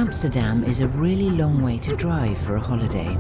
Amsterdam is a really long way to drive for a holiday.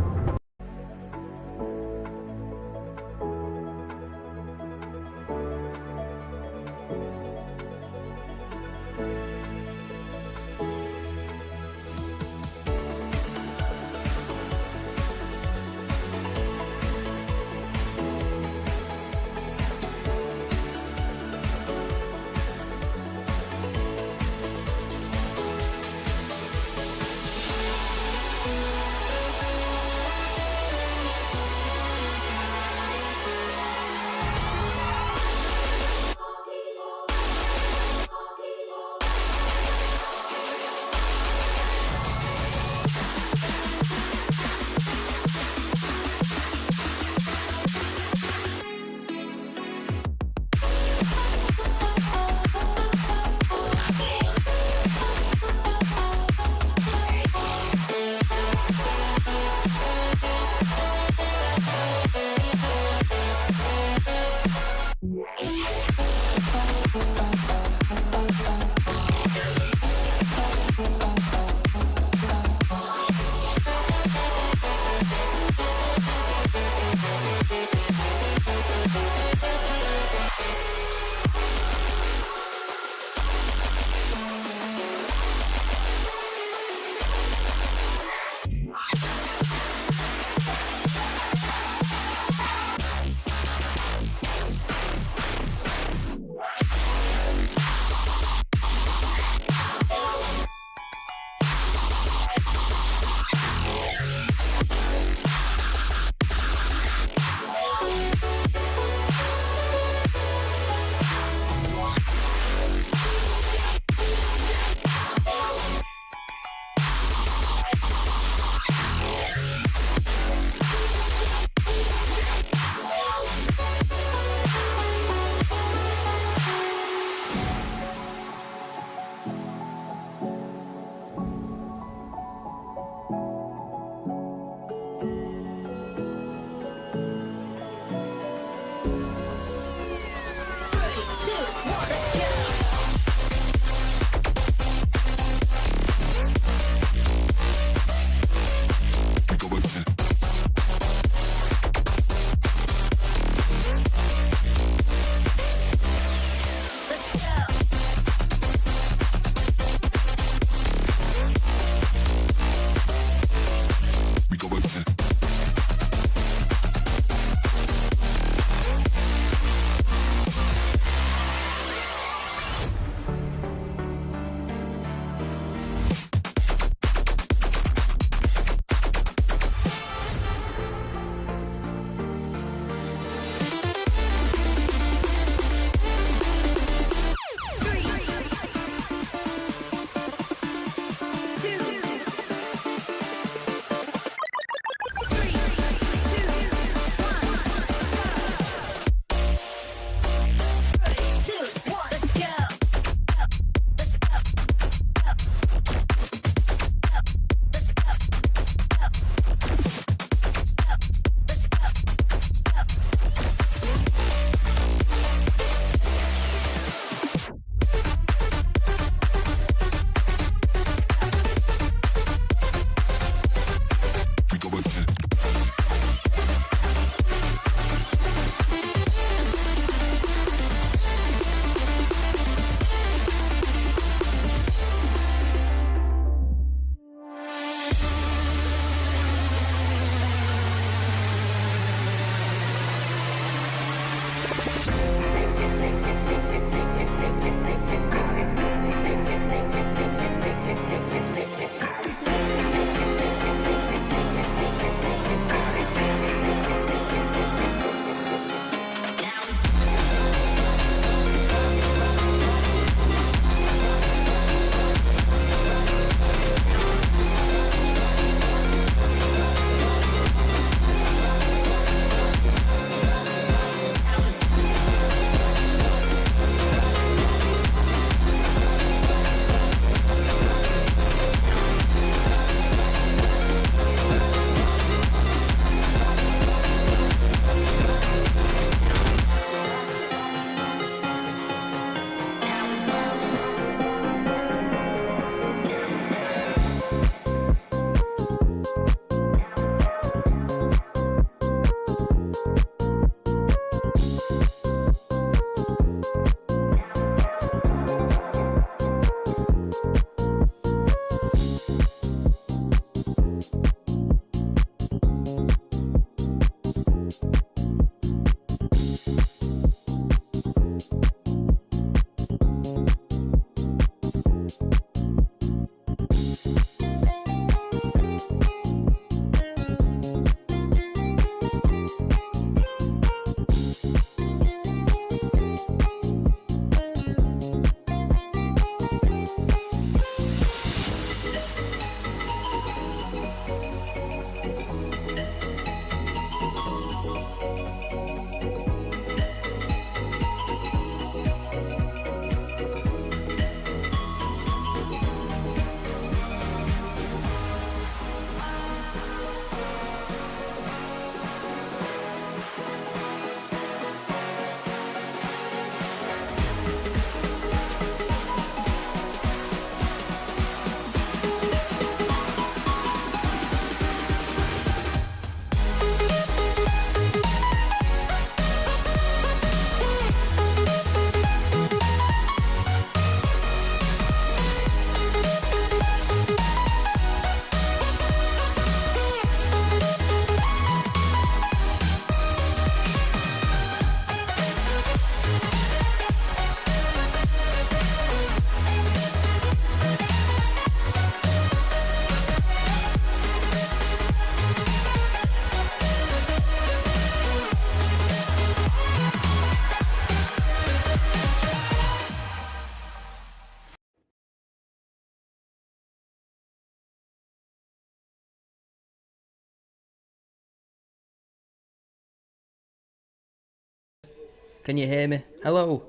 Can you hear me? Hello.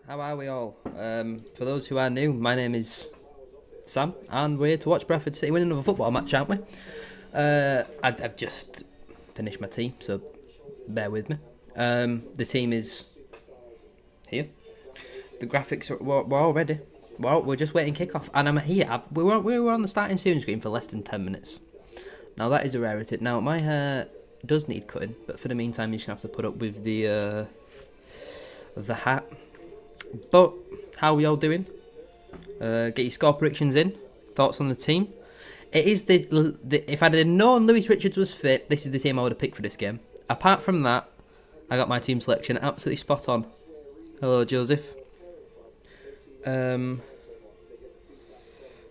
How are we all? For those who are new, my name is Sam, and we're here to watch Bradford City win another football match, aren't we? I've just finished my tea, so bear with me. The team is here. The graphics we're all ready. We're just waiting kick-off, and I'm here. We were on the starting soon screen for less than 10 minutes. Now that is a rarity. Now my hair does need cutting, but for the meantime, you're just gonna have to put up with the hat. But how are we all doing? Get your score predictions in. Thoughts on the team? It is the if I had known Lewis Richards was fit, this is the team I would have picked for this game. Apart from that, I got my team selection absolutely spot on. Hello, Joseph. So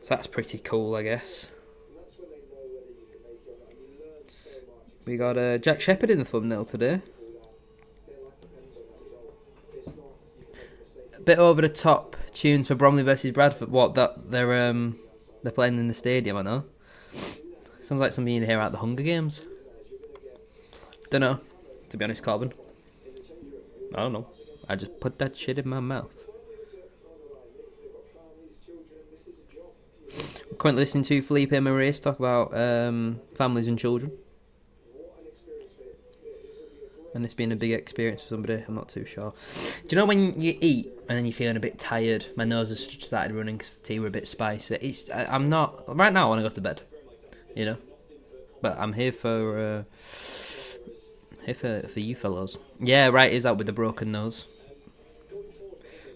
that's pretty cool, I guess. We got Jack Shepherd in the thumbnail today. A bit over the top tunes for Bromley versus Bradford. What that they're playing in the stadium, I know. Sounds like something you hear at the Hunger Games. Don't know, to be honest, Corbin. I don't know. I just put that shit in my mouth. We're currently listening to Felipe Maurice talk about families and children. And it's been a big experience for somebody, I'm not too sure. Do you know when you eat and then you're feeling a bit tired? My nose has started running because tea were a bit spicy. I'm not... Right now I want to go to bed, you know? But I'm here for you fellows. Yeah, right, he's out with the broken nose.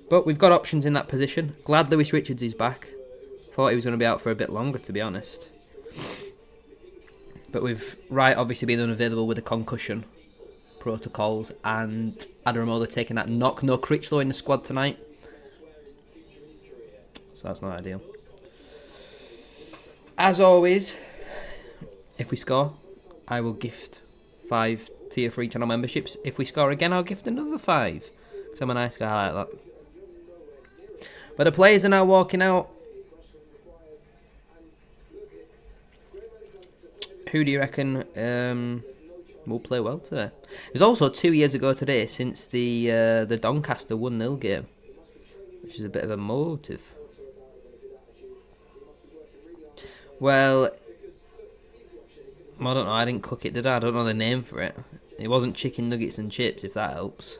But we've got options in that position. Glad Lewis Richards is back. Thought he was going to be out for a bit longer, to be honest. But we've obviously been unavailable with a concussion protocols, and Adaramola taking that knock. No Critchlow in the squad tonight, so that's not ideal. As always, if we score, I will gift 5 tier 3 channel memberships. If we score again, I'll gift another 5, because I'm a nice guy like that. But the players are now walking out. Who do you reckon will play well today? It was also 2 years ago today since the Doncaster 1-0 game, which is a bit of a motive. Well, I don't know. I didn't cook it, did I? I don't know the name for it. It wasn't chicken nuggets and chips, if that helps.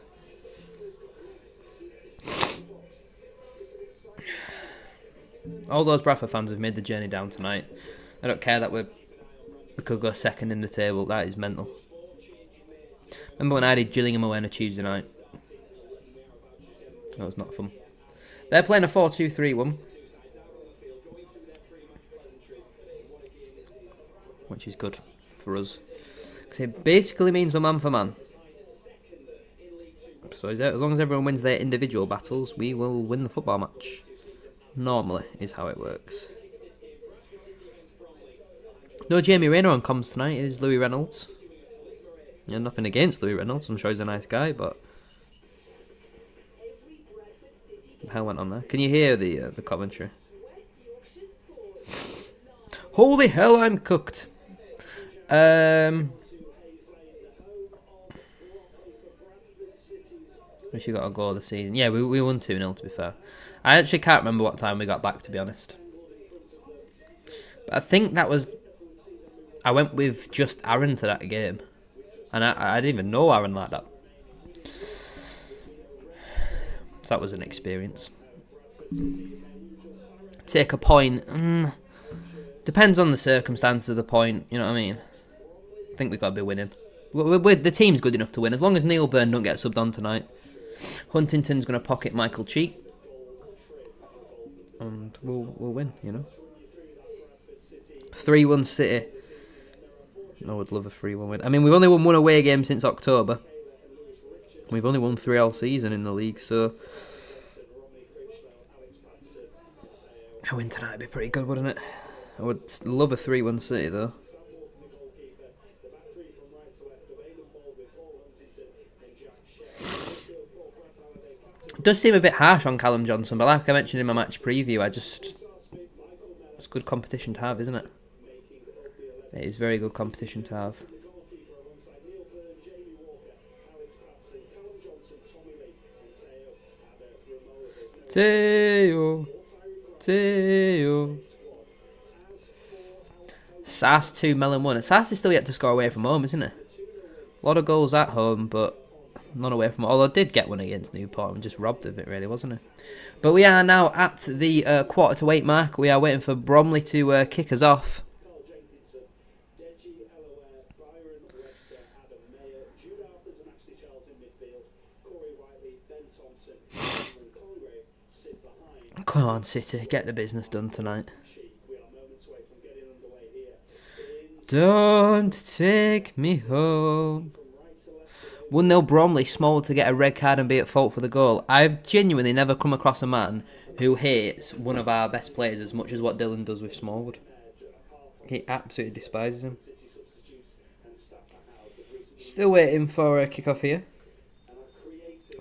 All those Bradford fans have made the journey down tonight. I don't care that we could go second in the table. That is mental. Remember when I did Gillingham away on a Tuesday night? That was not fun. They're playing a 4-2-3-1, which is good for us, because it basically means we're man for man. So as long as everyone wins their individual battles, we will win the football match. Normally is how it works. No Jamie Rayner on comms tonight. It is Louis Reynolds. Yeah, nothing against Louis Reynolds. I'm sure he's a nice guy, but the hell went on there? Can you hear the commentary? Holy hell, I'm cooked. We should got a goal this season. Yeah, we won 2-0, to be fair. I actually can't remember what time we got back, to be honest. But I think that was... I went with just Aaron to that game. And I didn't even know Aaron like that. So that was an experience. Take a point. Depends on the circumstances of the point, you know what I mean? I think we've got to be winning. The team's good enough to win, as long as Neil Byrne don't get subbed on tonight. Huntington's going to pocket Michael Cheek. And we'll win, you know? 3-1 City. I would love a 3-1 win. I mean, we've only won one away game since October. We've only won 3 all season in the league, so... a win tonight would be pretty good, wouldn't it? I would love a 3-1 City, though. It does seem a bit harsh on Callum Johnson, but like I mentioned in my match preview, it's good competition to have, isn't it? It is very good competition to have. Teo. Teo. Sass 2, Melon 1. Sass is still yet to score away from home, isn't it? A lot of goals at home, but none away from home. Although I did get one against Newport and just robbed of it, really, wasn't it? But we are now at the 1/4 mark. We are waiting for Bromley to kick us off. Come on, City, get the business done tonight. Don't take me home. 1-0 Bromley, Small to get a red card and be at fault for the goal. I've genuinely never come across a man who hates one of our best players as much as what Dylan does with Smallwood. He absolutely despises him. Still waiting for a kick-off here.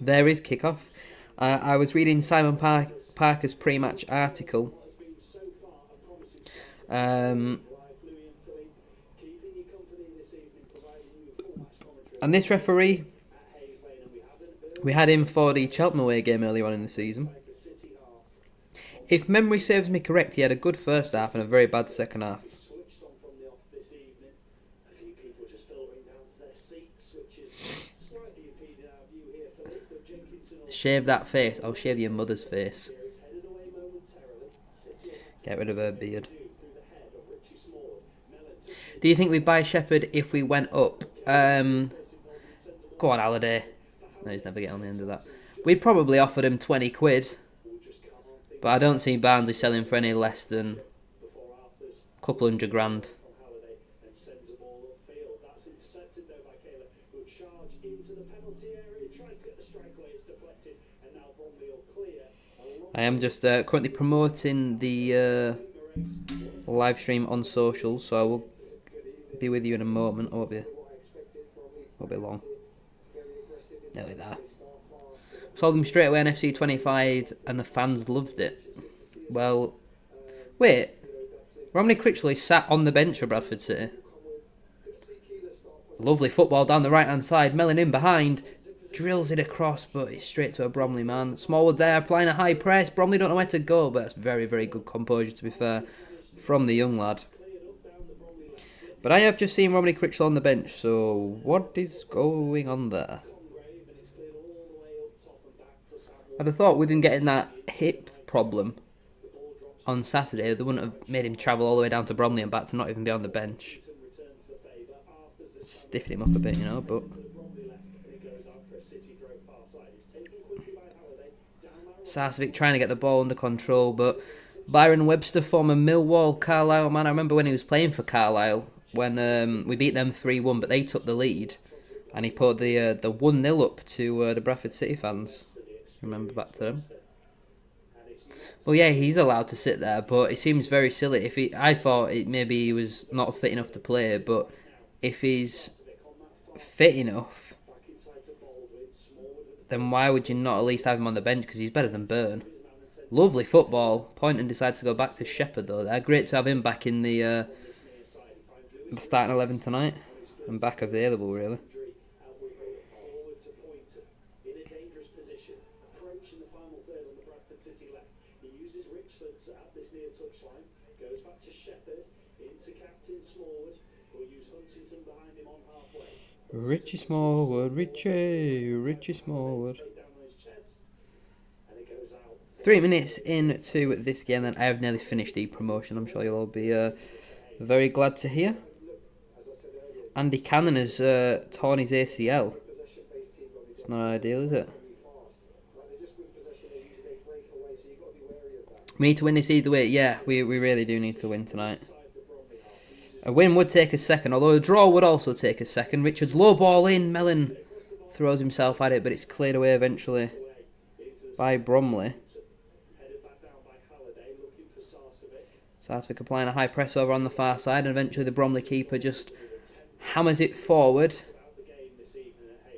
There is kick-off. I was reading Simon Parker's pre-match article. And this referee, we had him for the Cheltenham away game earlier on in the season. If memory serves me correct, he had a good first half and a very bad second half. Shave that face. I'll shave your mother's face. Get rid of her beard. Do you think we'd buy Shepherd if we went up? Go on, Halliday. No, he's never getting on the end of that. We'd probably offered him 20 quid. But I don't see Barnsley selling for any less than a couple $100,000. I am just currently promoting the live stream on socials, so I will be with you in a moment. I won't be long. Nearly there. Sold them straight away on FC 25 and the fans loved it. Well, wait. Romney Critchley sat on the bench for Bradford City. Lovely football down the right hand side. Mellon in behind. Drills it across, but it's straight to a Bromley man. Smallwood there, applying a high press. Bromley don't know where to go, but that's very, very good composure, to be fair, from the young lad. But I have just seen Romney Critchley on the bench, so what is going on there? I'd have thought with him getting that hip problem on Saturday, they wouldn't have made him travel all the way down to Bromley and back to not even be on the bench. Stiffing him up a bit, you know, but... Sarcevic trying to get the ball under control, but Byron Webster, former Millwall Carlisle man, I remember when he was playing for Carlisle, when we beat them 3-1, but they took the lead, and he put the 1-0 up to the Bradford City fans. Remember back to them. Well, yeah, he's allowed to sit there, but it seems very silly. I thought maybe he was not fit enough to play, but if he's fit enough, then why would you not at least have him on the bench? Because he's better than Byrne. Lovely football. Poynton decides to go back to Shepherd, though. They're great to have him back in the starting 11 tonight. And back available, really. Richie Smallwood, Richie Smallwood. 3 minutes into this game, then I have nearly finished the promotion. I'm sure you'll all be very glad to hear. Andy Cannon has torn his ACL. It's not ideal, is it? We need to win this either way. Yeah, we really do need to win tonight. A win would take a second, although a draw would also take a second. Richards low ball in. Mellon throws himself at it, but it's cleared away eventually by Bromley. Sarcevic applying a high press over on the far side, and eventually the Bromley keeper just hammers it forward.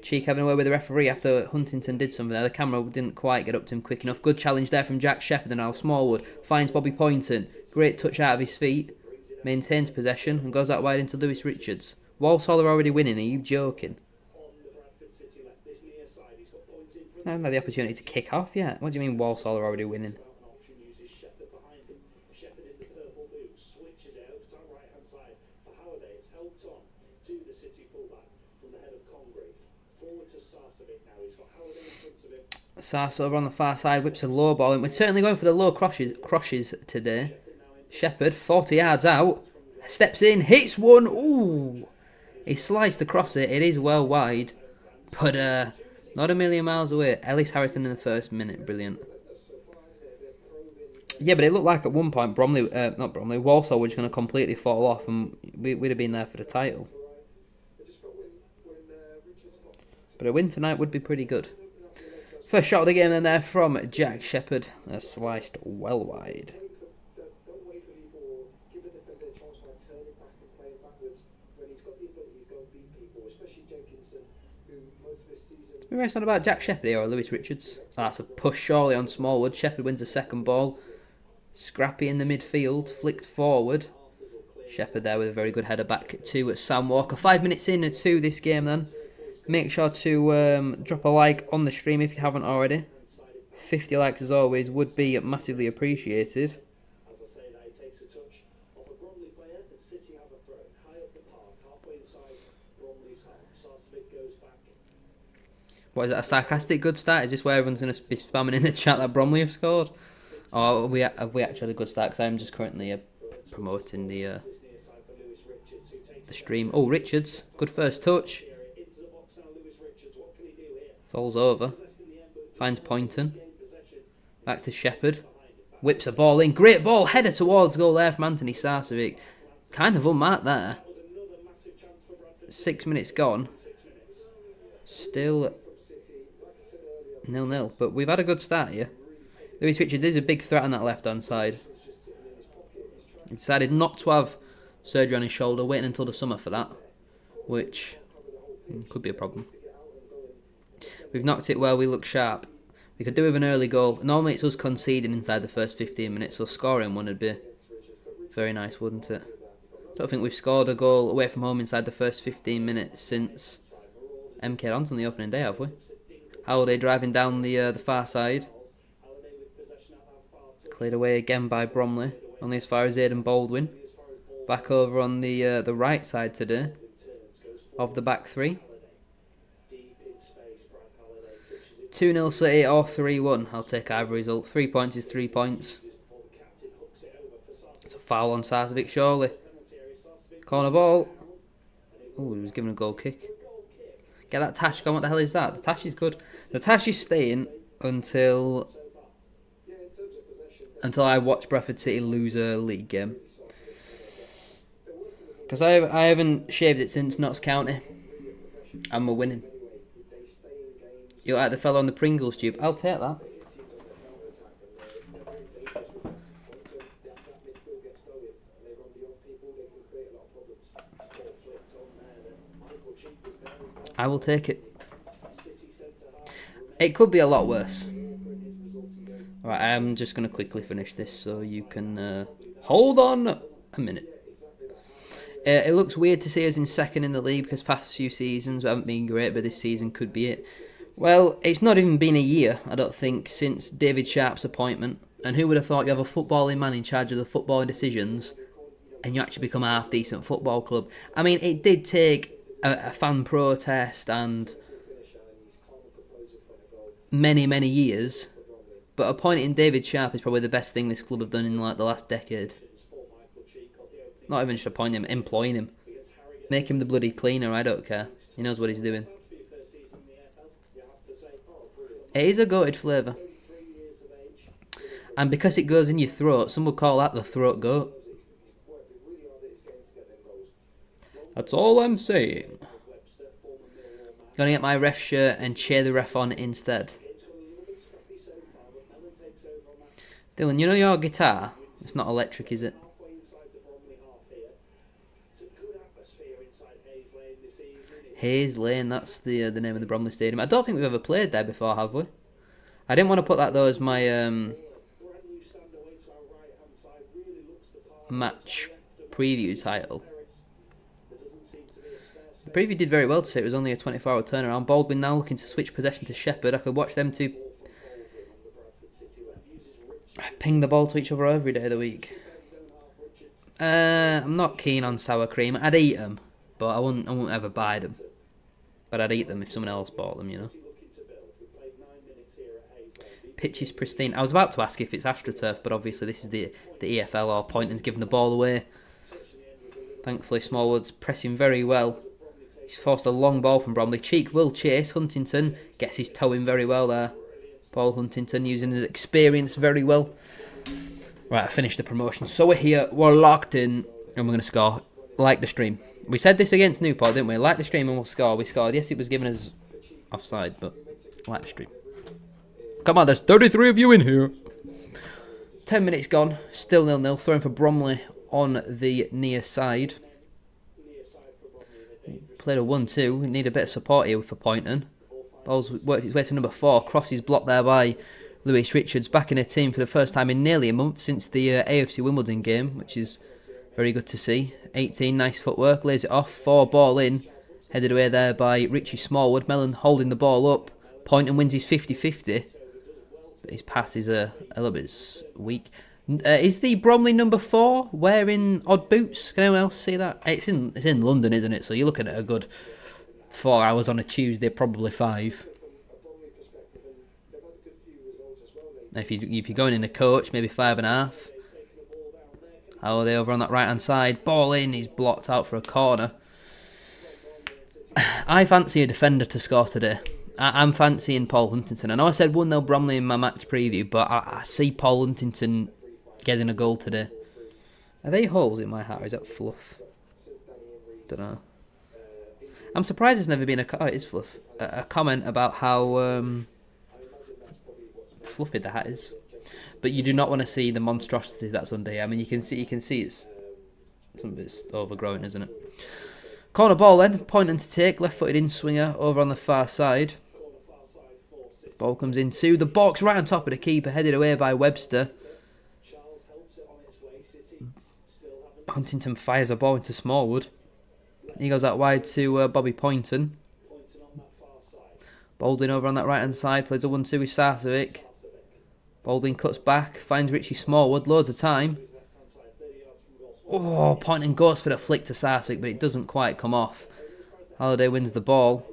Cheek having away with the referee after Huntington did something there. The camera didn't quite get up to him quick enough. Good challenge there from Jack Shepherd, and now Smallwood finds Bobby Poynton. Great touch out of his feet. Maintains possession and goes out wide into Lewis Richards. Walsall are already winning. Are you joking? I haven't had the opportunity to kick off yet. What do you mean Walsall are already winning? Sars over on the far side, whips a low ball, and we're certainly going for the low crosses today. Shepherd, 40 yards out, steps in, hits one. Ooh, he sliced across it. It is well wide, but not a million miles away. Ellis Harrison in the first minute, brilliant. Yeah, but it looked like at one point Walsall were just going to completely fall off, and we'd have been there for the title. But a win tonight would be pretty good. First shot of the game then there from Jack Shepherd. Sliced well wide. We're racing on about Jack Shepherd here or Lewis Richards. Oh, that's a push surely on Smallwood. Shepherd wins the second ball. Scrappy in the midfield. Flicked forward. Shepherd there with a very good header back to Sam Walker. 5 minutes into this game then. Make sure to drop a like on the stream if you haven't already. 50 likes as always would be massively appreciated. What is that, a sarcastic good start? Is this where everyone's going to be spamming in the chat that Bromley have scored? Or have we actually had a good start? Because I'm just currently promoting the stream. Oh, Richards, good first touch. Falls over. Finds Poynton. Back to Shepherd. Whips a ball in. Great ball. Header towards goal there from Anthony Sarcevic. Kind of unmarked there. 6 minutes gone. Still 0-0. But we've had a good start here. Lewis Richards is a big threat on that left-hand side. He decided not to have surgery on his shoulder, waiting until the summer for that. Which could be a problem. We've knocked it well, we look sharp. We could do with an early goal. Normally it's us conceding inside the first 15 minutes, so scoring one would be very nice, wouldn't it? Don't think we've scored a goal away from home inside the first 15 minutes since MK Dons on the opening day, have we? Halliday driving down the far side. Cleared away again by Bromley, only as far as Aidan Baldwin. Back over on the right side today of the back three. 2-0 City or 3-1. I'll take either result. 3 points is 3 points. It's a foul on Sarcevic, surely. Corner ball. Oh, he was given a goal kick. Get that Tash gone. What the hell is that? The Tash is good. The Tash is staying until I watch Bradford City lose a league game. Because I haven't shaved it since Notts County. And we're winning. You like the fellow on the Pringles tube? I'll take that. I will take it. It could be a lot worse. Alright, I'm just going to quickly finish this so you can hold on a minute. It looks weird to see us in second in the league because past few seasons we haven't been great, but this season could be it. Well, it's not even been a year, I don't think, since David Sharp's appointment. And who would have thought you have a footballing man in charge of the footballing decisions and you actually become a half-decent football club? I mean, it did take a fan protest and many, many years. But appointing David Sharp is probably the best thing this club have done in like the last decade. Not even just appointing him, employing him. Make him the bloody cleaner, I don't care. He knows what he's doing. It is a goated flavour. And because it goes in your throat, some would call that the throat goat. That's all I'm saying. Gonna get my ref shirt and cheer the ref on instead. Dylan, you know your guitar? It's not electric, is it? Hayes Lane, that's the name of the Bromley Stadium. I don't think we've ever played there before, have we? I didn't want to put that though as my match preview title. The preview did very well to say it was only a 24-hour turnaround. Baldwin now looking to switch possession to Shepherd. I could watch them two ping the ball to each other every day of the week. I'm not keen on sour cream. I'd eat them, but I wouldn't ever buy them. But I'd eat them if someone else bought them, you know. Pitch is pristine. I was about to ask if it's AstroTurf, but obviously this is the EFL or Poynton's giving the ball away. Thankfully, Smallwood's pressing very well. He's forced a long ball from Bromley. Cheek will chase. Huntington gets his toe in very well there. Paul Huntington using his experience very well. Right, I finished the promotion. So we're here, we're locked in, and we're going to score. Like the stream. We said this against Newport, didn't we? Like the stream and we'll score. We scored. Yes, it was given us offside, but like the stream. Come on, there's 33 of you in here. 10 minutes gone. Still 0-0. Throwing for Bromley on the near side. Played a 1-2. We need a bit of support here for Poynton. Ball's worked its way to number 4. Crosses blocked there by Lewis Richards. Back in a team for the first time in nearly a month since the AFC Wimbledon game, which is very good to see. 18, nice footwork. Lays it off. 4 ball in. Headed away there by Richie Smallwood. Mellon holding the ball up. Poynton wins his 50-50. But his pass is a little bit weak. Is the Bromley number 4 wearing odd boots? Can anyone else see that? It's in London, isn't it? So you're looking at a good 4 hours on a Tuesday, probably 5. If you're going in a coach, maybe 5.5. How are they over on that right hand side? Ball in, he's blocked out for a corner. I fancy a defender to score today. I'm fancying Paul Huntington. I know I said 1-0 Bromley in my match preview, but I see Paul Huntington getting a goal today. Are they holes in my hat or is that fluff? Don't know. I'm surprised there's never been it is fluff. A comment about how fluffy the hat is. But you do not want to see the monstrosity that's under here. I mean, you can see it's some of it's overgrown, isn't it? Corner ball then, Poynton to take, left-footed in-swinger over on the far side. Ball comes into the box, right on top of the keeper, headed away by Webster. Huntington fires a ball into Smallwood. He goes out wide to Bobby Poynton. Baldwin over on that right-hand side, plays a 1-2 with Sarcevic. Baldwin cuts back, finds Richie Smallwood, loads of time. Oh, Poynton goes for the flick to Sarcevic, but it doesn't quite come off. Halliday wins the ball.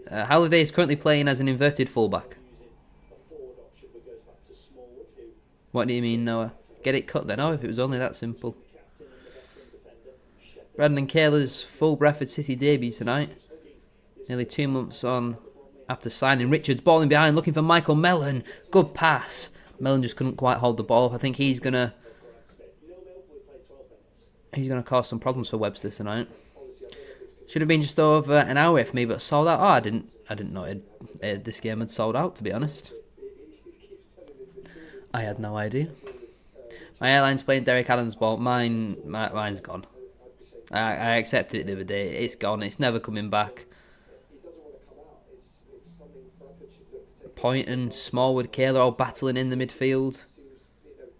Halliday is currently playing as an inverted fullback. What do you mean, Noah? Get it cut then? Oh, if it was only that simple. Brandon Kaler's full Bradford City debut tonight. Nearly 2 months on after signing. Richards balling behind, looking for Michael Mellon. Good pass. Mellon just couldn't quite hold the ball up. I think he's gonna cause some problems for Webster tonight. Should have been just over an hour for me, but sold out. Oh, I didn't know this game had sold out, to be honest. I had no idea. My airline's playing Derek Adams' ball. Mine's gone. I accepted it the other day. It's gone. It's never coming back. Poynton, Smallwood, Kaler all battling in the midfield.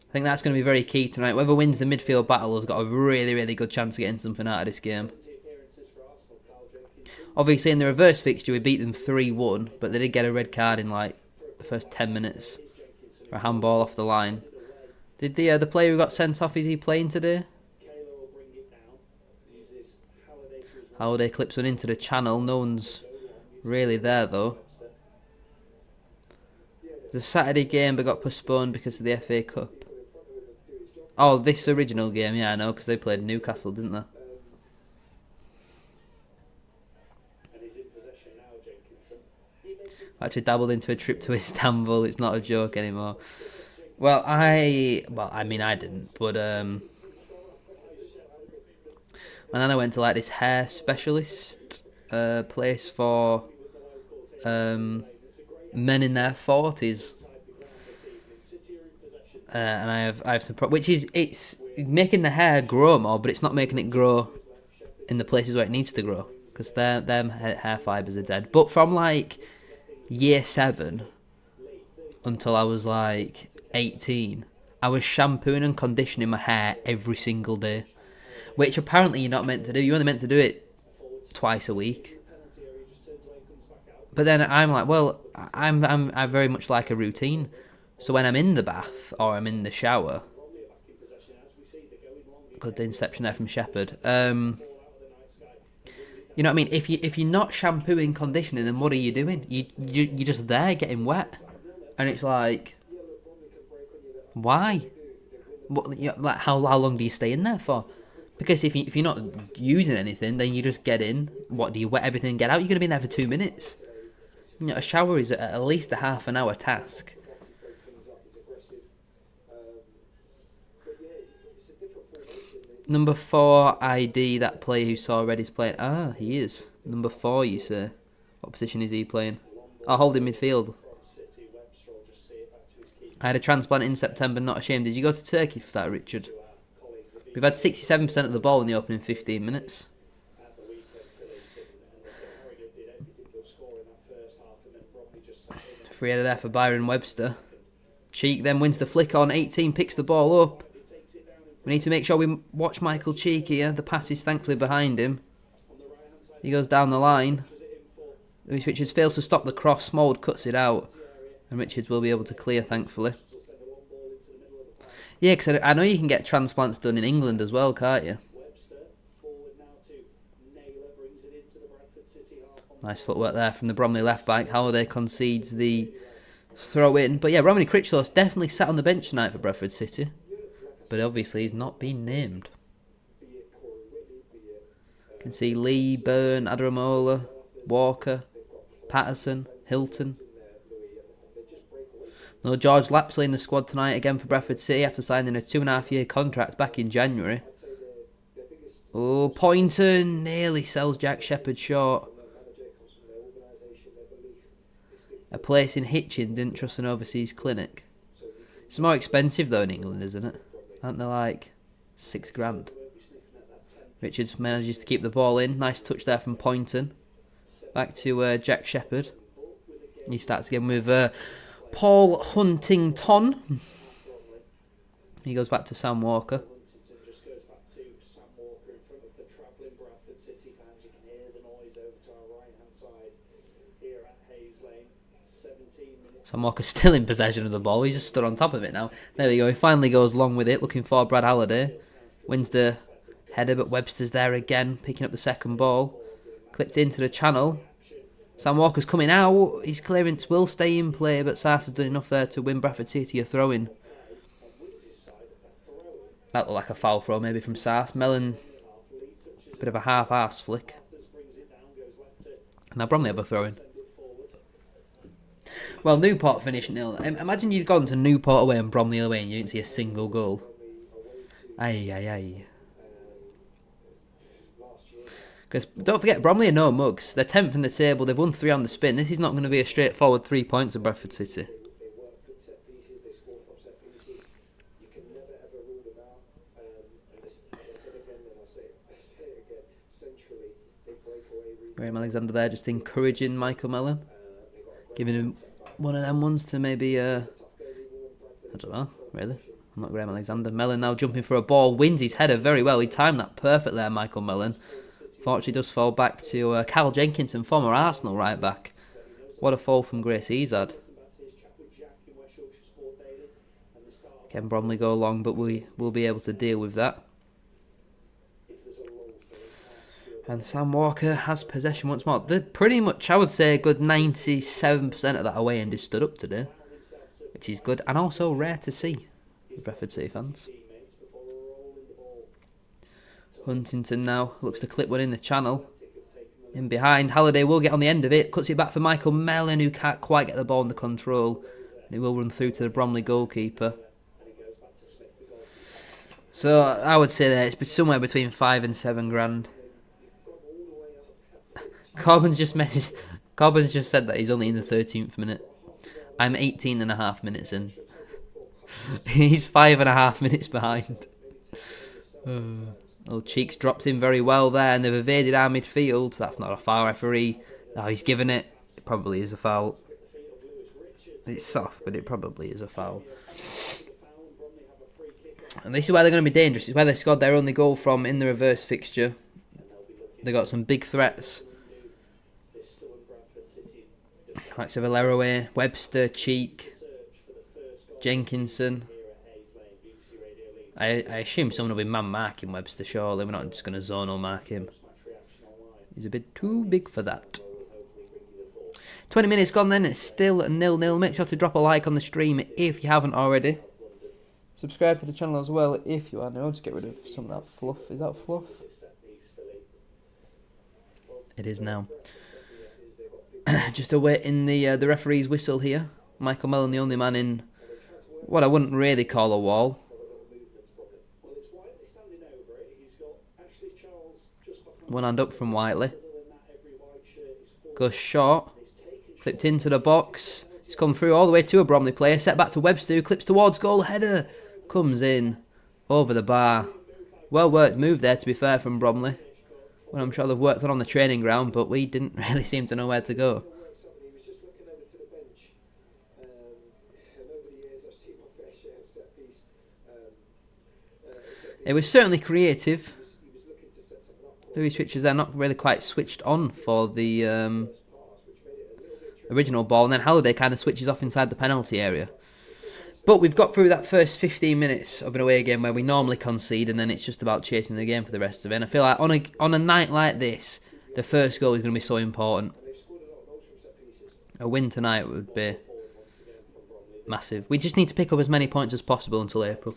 I think that's going to be very key tonight. Whoever wins the midfield battle has got a really, really good chance of getting something out of this game. Obviously, in the reverse fixture, we beat them 3-1, but they did get a red card in like the first 10 minutes for a handball off the line. Did the player who got sent off, is he playing today? Halliday clips one into the channel. No one's really there, though. The Saturday game but got postponed because of the FA Cup. Oh, this original game, yeah, I know, because they played Newcastle, didn't they? I actually dabbled into a trip to Istanbul. It's not a joke anymore. Well, I didn't, but my nana went to like this hair specialist place for men in their 40s, and I have some which is it's making the hair grow more, but it's not making it grow in the places where it needs to grow because them hair fibres are dead. But from like year 7 until I was like 18, I was shampooing and conditioning my hair every single day. which apparently you're not meant to do. You're only meant to do it twice a week. But then I'm like, well, I very much like a routine. So when I'm in the bath or I'm in the shower, good inception there from Shepherd. You know what I mean? If you're not shampooing, conditioning, then what are you doing? You're just there getting wet, and it's like, why? What, like how long do you stay in there for? Because if you're not using anything, then you just get in. What do you wet everything and get out? You're gonna be in there for 2 minutes. You know, a shower is at least a half an hour task. Number 4 ID, that player who saw Reddy's playing. Ah, he is. Number 4, you say. What position is he playing? Oh, holding midfield. I had a transplant in September, not ashamed. Did you go to Turkey for that, Richard? We've had 67% of the ball in the opening 15 minutes. Free header there for Byron Webster. Cheek then wins the flick on. 18 picks the ball up. We need to make sure we watch Michael Cheek here. The pass is thankfully behind him. He goes down the line. Richards fails to stop the cross. Smallwood cuts it out. And Richards will be able to clear, thankfully. Yeah, because I know you can get transplants done in England as well, can't you? Nice footwork there from the Bromley left back. Halliday concedes the throw in. But yeah, Romany Critchlow's definitely sat on the bench tonight for Bradford City. But obviously he's not been named. You can see Lee, Byrne, Adaramola, Walker, Patterson, Hilton. No George Lapsley in the squad tonight again for Bradford City after signing a 2.5-year contract back in January. Oh, Poynton nearly sells Jack Shepherd short. A place in Hitchin didn't trust an overseas clinic. It's more expensive though in England, isn't it? Aren't they like $6,000? Richards manages to keep the ball in. Nice touch there from Poynton. Back to Jack Shepherd. He starts again with Paul Huntington. He goes back to Sam Walker. Sam Walker's still in possession of the ball. He's just stood on top of it now. There we go. He finally goes long with it, looking for Brad Halliday. Wins the header, but Webster's there again, picking up the second ball. Clipped into the channel. Sam Walker's coming out. His clearance will stay in play, but Sars has done enough there to win Bradford City a throw-in. That looked like a foul throw maybe from Sars. Mellon, a bit of a half-arse flick. Now Bromley have a throw-in. Well, Newport finished 0. Imagine you'd gone to Newport away and Bromley away and you didn't see a single goal. Aye. Because don't forget, Bromley are no mugs. They're 10th in the table. They've won 3 on the spin. This is not going to be a straightforward 3 points of Bradford City. Graham Alexander there just encouraging Michael Mellon. Giving him one of them ones to maybe, I don't know, really. I'm not Graham Alexander. Mellon now jumping for a ball. Wins his header very well. He timed that perfect there, Michael Mellon. Fortunately does fall back to Carl Jenkinson, former Arsenal right back. What a fall from Grace he's had. Can Bromley go long, but we will be able to deal with that. And Sam Walker has possession once more. They're pretty much, I would say, a good 97% of that away end is stood up today, which is good and also rare to see with Bradford City fans. Huntington now looks to clip one in the channel. In behind, Halliday will get on the end of it. Cuts it back for Michael Mellon, who can't quite get the ball under control. And he will run through to the Bromley goalkeeper. So I would say that it's somewhere between 5 and 7 grand. Corbyn's just said that he's only in the 13th minute. I'm 18.5 minutes in. He's 5.5 minutes behind. Oh, Cheeks dropped in very well there, and they've evaded our midfield. That's not a foul, referee. No, he's given it. It probably is a foul. It's soft, but it probably is a foul. And this is where they're going to be dangerous. It's where they scored their only goal from in the reverse fixture. They got some big threats. Like Valero, Webster, Cheek, Jenkinson. I assume someone will be man marking Webster, surely. We're not just going to zonal mark him. He's a bit too big for that. 20 minutes gone then, it's still 0-0. Make sure to drop a like on the stream if you haven't already. Subscribe to the channel as well if you are new. Just get rid of some of that fluff. Is that fluff? It is now. Just awaiting the referee's whistle here. Michael Mellon, the only man in what I wouldn't really call a wall. One hand up from Whiteley. Goes short. Clipped into the box. He's come through all the way to a Bromley player. Set back to Webster, who clips towards goal. Header comes in over the bar. Well worked move there, to be fair, from Bromley. Well, I'm sure they've worked on the training ground, but we didn't really seem to know where to go. It was certainly creative. Louis Richards there not really quite switched on for the original ball, and then Halliday kind of switches off inside the penalty area. But we've got through that first 15 minutes of an away game where we normally concede, and then it's just about chasing the game for the rest of it. And I feel like on a night like this, the first goal is going to be so important. A win tonight would be massive. We just need to pick up as many points as possible until April.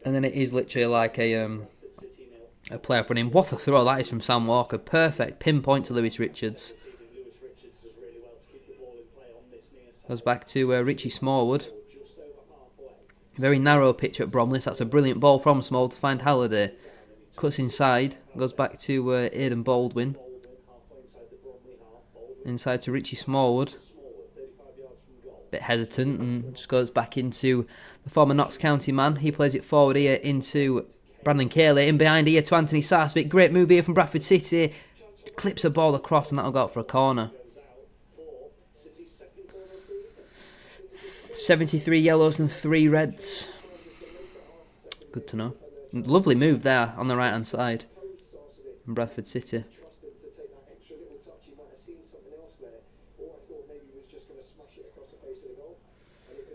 And then it is literally like a player running. What a throw that is from Sam Walker. Perfect pinpoint to Lewis Richards. Goes back to Richie Smallwood. Very narrow pitch at Bromley. So that's a brilliant ball from Small to find Halliday. Cuts inside. Goes back to Aidan Baldwin. Inside to Richie Smallwood. Bit hesitant and just goes back into the former Notts County man. He plays it forward here into Brandon Cayley. In behind here to Anthony Sarsfield. Great move here from Bradford City. Clips a ball across and that'll go out for a corner. 73 yellows and 3 reds. Good to know. Lovely move there on the right hand side from Bradford City.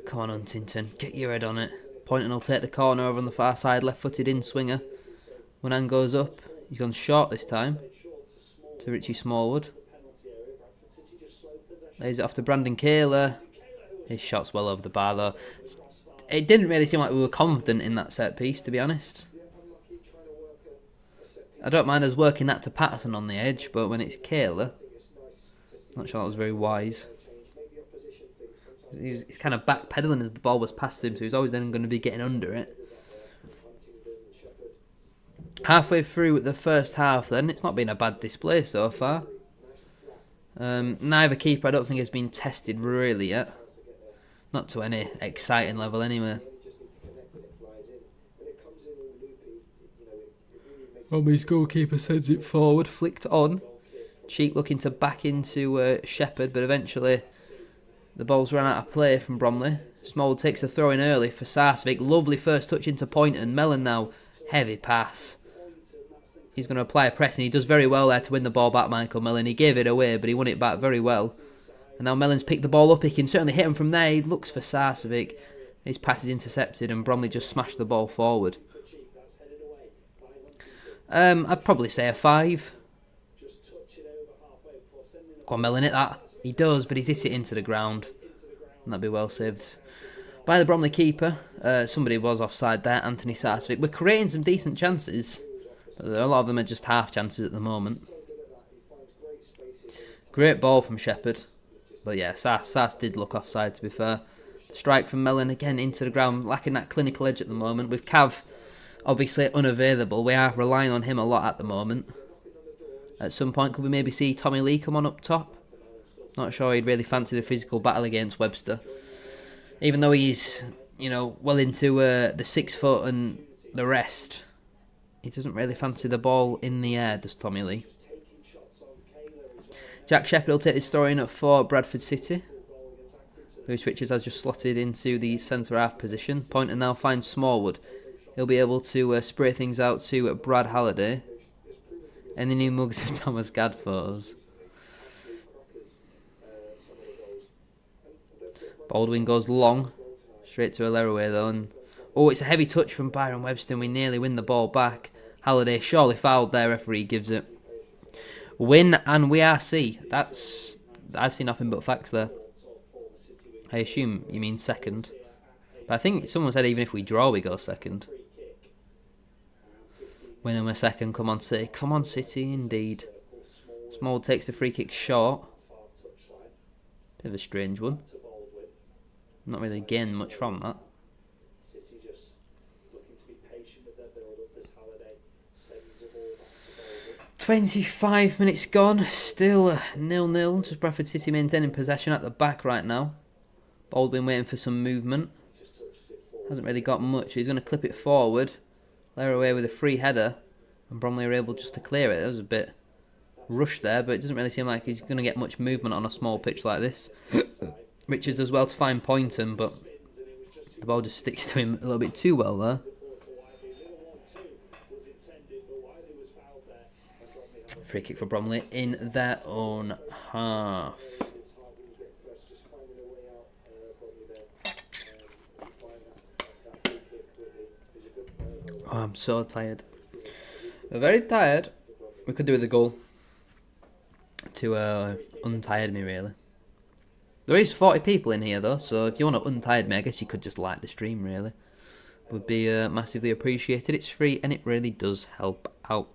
Come on, Huntington, get your head on it. Poynton will take the corner over on the far side, left-footed in-swinger. One hand goes up. He's gone short this time to Richie Smallwood. Lays it off to Brandon Cayley. His shot's well over the bar though. It didn't really seem like we were confident in that set piece, to be honest. I don't mind us working that to Patterson on the edge, but when it's Cayley, not sure that was very wise. He's kind of backpedaling as the ball was past him, so he's always then going to be getting under it. Halfway through the first half then, it's not been a bad display so far. Neither keeper I don't think has been tested really yet. Not to any exciting level anyway. His goalkeeper sends it forward, flicked on. Cheek looking to back into Shepherd, but eventually the ball's run out of play from Bromley. Small takes a throw in early for Sarsfield. Lovely first touch into Poynton. Mellon now, heavy pass. He's going to apply a press and he does very well there to win the ball back, Michael Mellon. He gave it away, but he won it back very well. And now Mellon's picked the ball up. He can certainly hit him from there. He looks for Sarsfield. His pass is intercepted and Bromley just smashed the ball forward. I'd probably say a 5. Go on, Mellon, hit that. He does, but he's hit it into the ground. And that'd be well saved by the Bromley keeper. Somebody was offside there, Anthony Sarsfield. We're creating some decent chances, but a lot of them are just half chances at the moment. Great ball from Shepherd. But yeah, Sars did look offside, to be fair. Strike from Mellon again into the ground, lacking that clinical edge at the moment. With Cav obviously unavailable, we are relying on him a lot at the moment. At some point, could we maybe see Tommy Lee come on up top? Not sure he'd really fancy the physical battle against Webster. Even though he's, well into the 6 foot and the rest, he doesn't really fancy the ball in the air, does Tommy Lee. Jack Shepherd will take this story in for Bradford City. Lewis Richards has just slotted into the centre-half position. Poynton now finds Smallwood. he'll be able to spray things out to Brad Halliday. Any new mugs of Thomas Gadd photos? Baldwin goes long, straight to Leraway though, and it's a heavy touch from Byron Webster. We nearly win the ball back. Halliday surely fouled there. Referee gives it. Win and we are C. I see nothing but facts there. I assume you mean second, but I think someone said even if we draw, we go second. Win and we're second. Come on, City. Come on, City, indeed. Small takes the free kick short. Bit of a strange one. Not really gained much from that. 25 minutes gone, still 0-0. Just Bradford City maintaining possession at the back right now. Baldwin waiting for some movement. Hasn't really got much. He's going to clip it forward. Layer away with a free header. And Bromley are able just to clear it. That was a bit rushed there, but it doesn't really seem like he's going to get much movement on a small pitch like this. Richards does well to find Poynton, but the ball just sticks to him a little bit too well there. Free kick for Bromley in their own half. Oh, I'm so tired. We're very tired. We could do with a goal to untire me, really. There is 40 people in here, though, so if you want to untire me, I guess you could just like the stream, really. Would be massively appreciated. It's free, and it really does help out.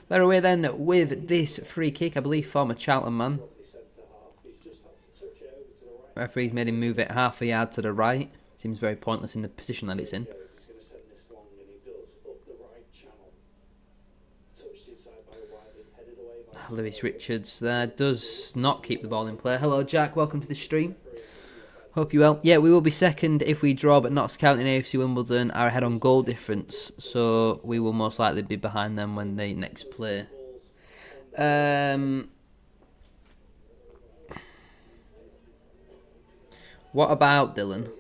They're away then with this free kick, I believe former Charlton man. Referee's made him move it half a yard to the right. Seems very pointless in the position that it's in. Lewis Richards there does not keep the ball in play. Hello Jack, welcome to the stream. Hope you well. Yeah, we will be second if we draw, but Notts County and AFC Wimbledon are ahead on goal difference, so we will most likely be behind them when they next play. What about Dylan?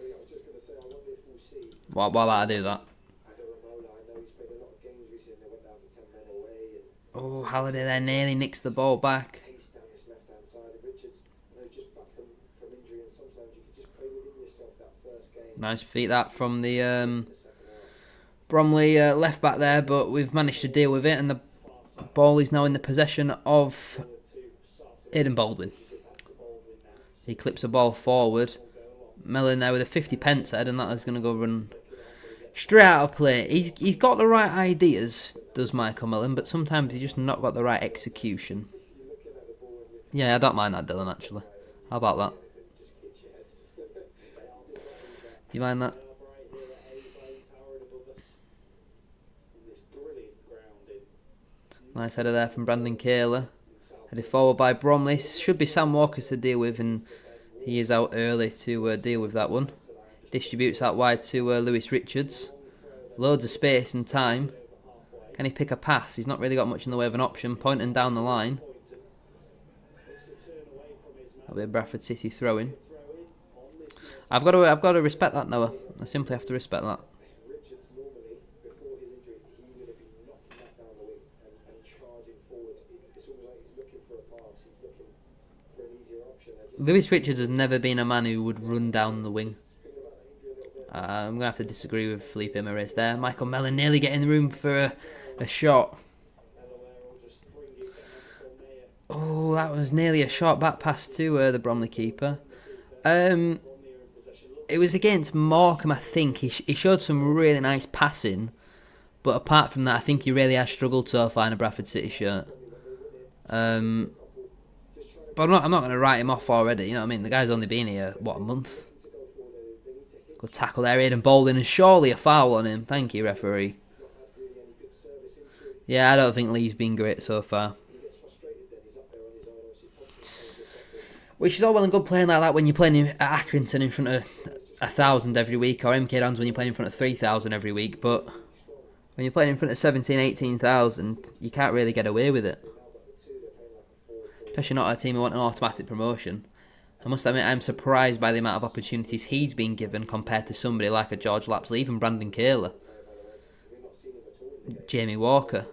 What about I do that? Oh, Halliday there nearly nicks the ball back. Nice feet that from the Bromley left back there, but we've managed to deal with it, and the ball is now in the possession of Aidan Baldwin. He clips the ball forward. Mellon there with a 50-pence head, and that is going to go run straight out of play. He's got the right ideas, does Michael Mellon, but sometimes he's just not got the right execution. Yeah, I don't mind that, Dylan, actually. How about that? Do you mind that? Nice header there from Brandon Kayler. Headed forward by Bromley. Should be Sam Walker to deal with, and he is out early to deal with that one. Distributes that wide to Lewis Richards. Loads of space and time. Can he pick a pass? He's not really got much in the way of an option. Pointing down the line. That'll be a Bradford City throw-in. I've got to respect that, Noah. I simply have to respect that. Lewis Richards has never been a man who would run down the wing. I'm going to have to disagree with Felipe Maris there. Michael Mellon nearly getting the room for a shot. Oh, that was nearly a shot back pass to the Bromley keeper. It was against Morecambe, I think. He showed some really nice passing, but apart from that, I think he really has struggled so far in a Bradford City shirt. But I'm not going to write him off already. You know what I mean? The guy's only been here, what, a month? Good tackle there, Aidan Baldwin, and surely a foul on him. Thank you, referee. Yeah, I don't think Lee's been great so far. Which is all well and good playing like that when you're playing at Accrington in front of 1,000 every week, or MK Dons when you're playing in front of 3,000 every week, but when you're playing in front of 17,000, 18,000, you can't really get away with it. Especially not a team who want an automatic promotion. I must admit, I'm surprised by the amount of opportunities he's been given compared to somebody like a George Lapsley, even Brandon Kayler. Jamie Walker.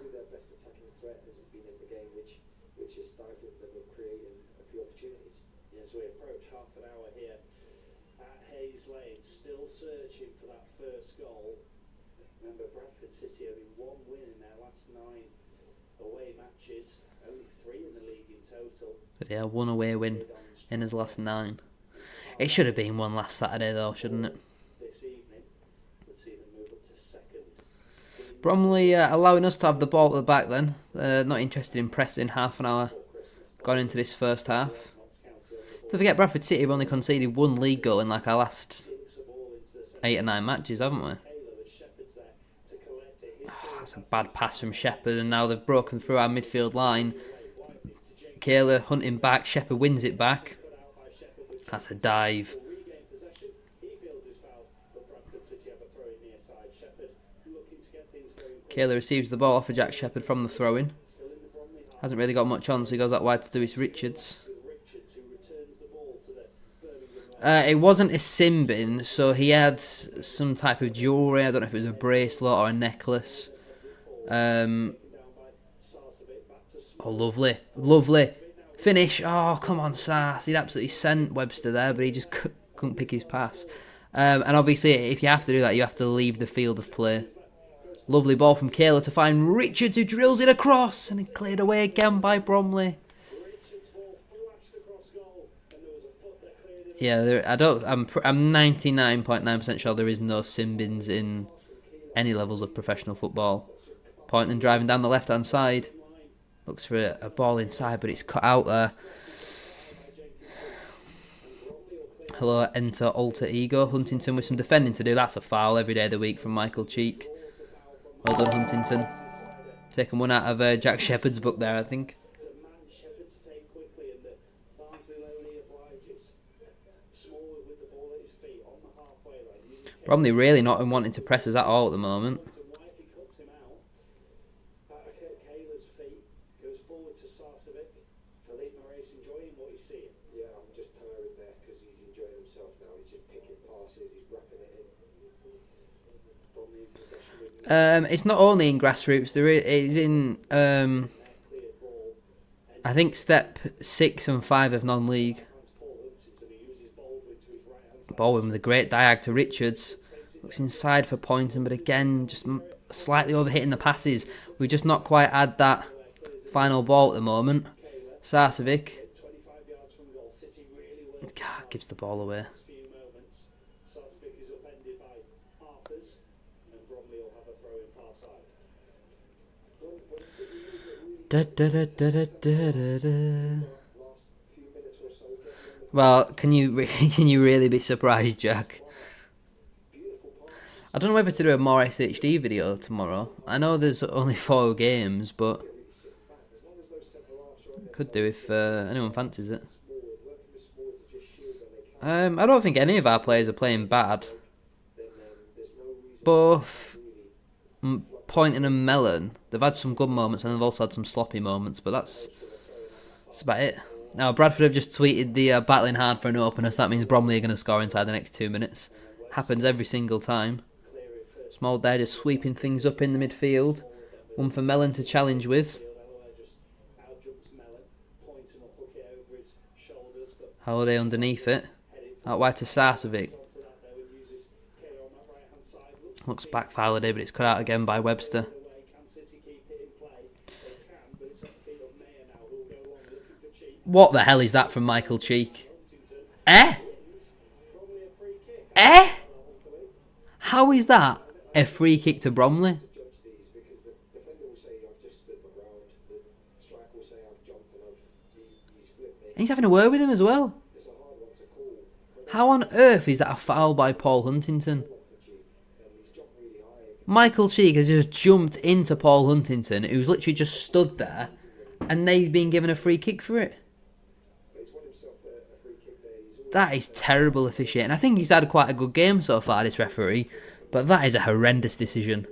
Still searching for that first goal. Remember, Bradford City having one win in their last 9 away matches, only 3 in the league in total. But yeah, 1 away win in his last 9. It should have been 1 last Saturday though, shouldn't it? This evening, we'll see them move up to second. Bromley allowing us to have the ball at the back then. Not interested in pressing. Half an hour gone into this first half. Don't forget, Bradford City have only conceded 1 league goal in like our last 8 or 9 matches, haven't we? That's a bad pass from Shepherd, and now they've broken through our midfield line. Kayla hunting back, Shepherd wins it back. That's a dive. Kayla receives the ball off of Jack Shepherd from the throw-in. Hasn't really got much on, so he goes out wide to Lewis Richards. It wasn't a sin bin, so he had some type of jewellery. I don't know if it was a bracelet or a necklace. Oh, lovely. Lovely. Finish. Oh, come on, Sass. He'd absolutely sent Webster there, but he just couldn't pick his pass. And obviously, if you have to do that, you have to leave the field of play. Lovely ball from Kayla to find Richards, who drills it across, and it cleared away again by Bromley. Yeah, I'm 99.9% sure there is no sin bins in any levels of professional football. Pointing and driving down the left-hand side. Looks for a ball inside, but it's cut out there. Hello, enter alter ego. Huntington with some defending to do. That's a foul every day of the week from Michael Cheek. Well done, Huntington. Taking one out of Jack Shepherd's book there, I think. Bromley really not wanting to press us at all at the moment. It's not only in grassroots. It is in I think step 6 and 5 of non-league. Ball with a great diag to Richards. Looks inside for Poynton, but again, just slightly overhitting the passes. We've just not quite had that final ball at the moment. Sarcevic gives the ball away. Well, can you really be surprised, Jack? I don't know whether to do a more SHD video tomorrow. I know there's only 4 games, but could do if anyone fancies it. I don't think any of our players are playing bad. Both Poynton and Mellon, they've had some good moments and they've also had some sloppy moments, but that's about it. Now, Bradford have just tweeted the battling hard for an opener, so that means Bromley are going to score inside the next 2 minutes. Happens every single time. Small there just sweeping things up in the midfield. One for Mellon to challenge with. Holiday underneath it. Out wide to Sarcevic. Looks back for Holiday, but it's cut out again by Webster. What the hell is that from Michael Cheek? Eh? How is that a free kick to Bromley? And he's having a word with him as well. How on earth is that a foul by Paul Huntington? Michael Cheek has just jumped into Paul Huntington, who's literally just stood there, and they've been given a free kick for it. That is terrible officiating. I think he's had quite a good game so far, this referee, but that is a horrendous decision.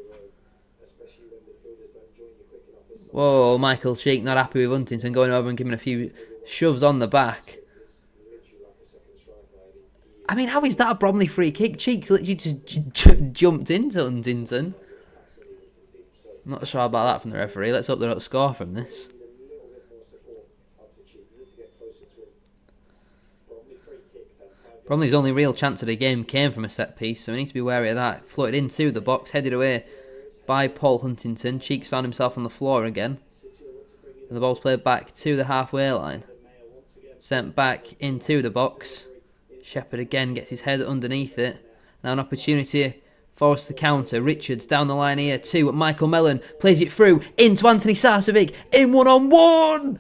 Whoa, Michael Cheek not happy with Huntington going over and giving a few shoves on the back. I mean, how is that a Bromley free kick? Cheek's literally just jumped into Huntington. I'm not sure about that from the referee. Let's hope they don't score from this. Bromley's only real chance of the game came from a set piece, so we need to be wary of that. Floated into the box, headed away by Paul Huntington. Cheeks found himself on the floor again. And the ball's played back to the halfway line. Sent back into the box. Shepherd again gets his head underneath it. Now an opportunity for us to counter. Richards down the line here too. Michael Mellon plays it through into Anthony Sarcevic in one-on-one.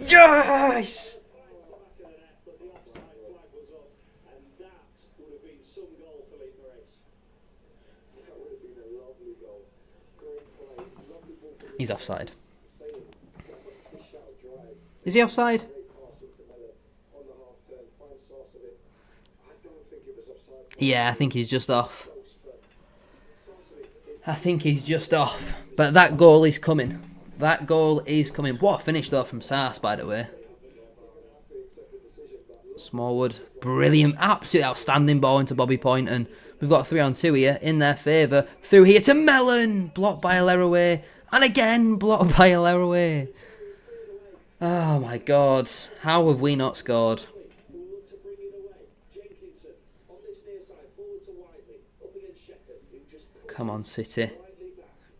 Yes! He's offside. Is he offside? Yeah, I think he's just off. But that goal is coming. What a finish though from Sars, by the way. Smallwood, brilliant, absolutely outstanding ball into Bobby Point, and we've got a 3-on-2 here in their favour. Through here to Mellon, blocked by Leraway, and again blocked by Leraway. Oh my God, how have we not scored? Come on, City.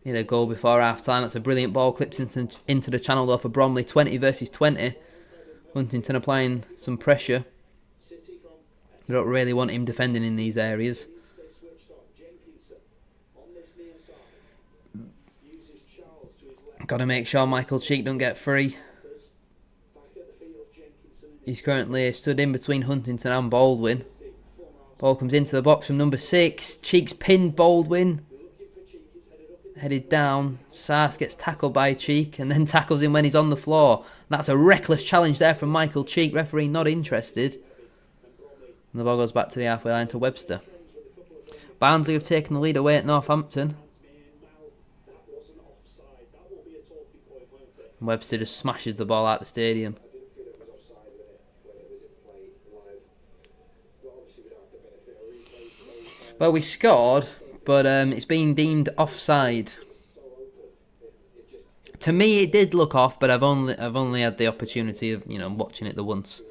Need a goal before half-time. That's a brilliant ball. Clips into the channel, though, for Bromley. 20 versus 20. Huntington applying some pressure. We don't really want him defending in these areas. Got to make sure Michael Cheek don't get free. He's currently stood in between Huntington and Baldwin. Ball comes into the box from number 6. Cheeks pinned Baldwin. Headed down. Sars gets tackled by Cheek and then tackles him when he's on the floor. That's a reckless challenge there from Michael Cheek. Referee not interested. And the ball goes back to the halfway line to Webster. Barnsley have taken the lead away at Northampton. And Webster just smashes the ball out the stadium. Well, we scored, but it's been deemed offside. To me, it did look off, but I've only had the opportunity of watching it the once.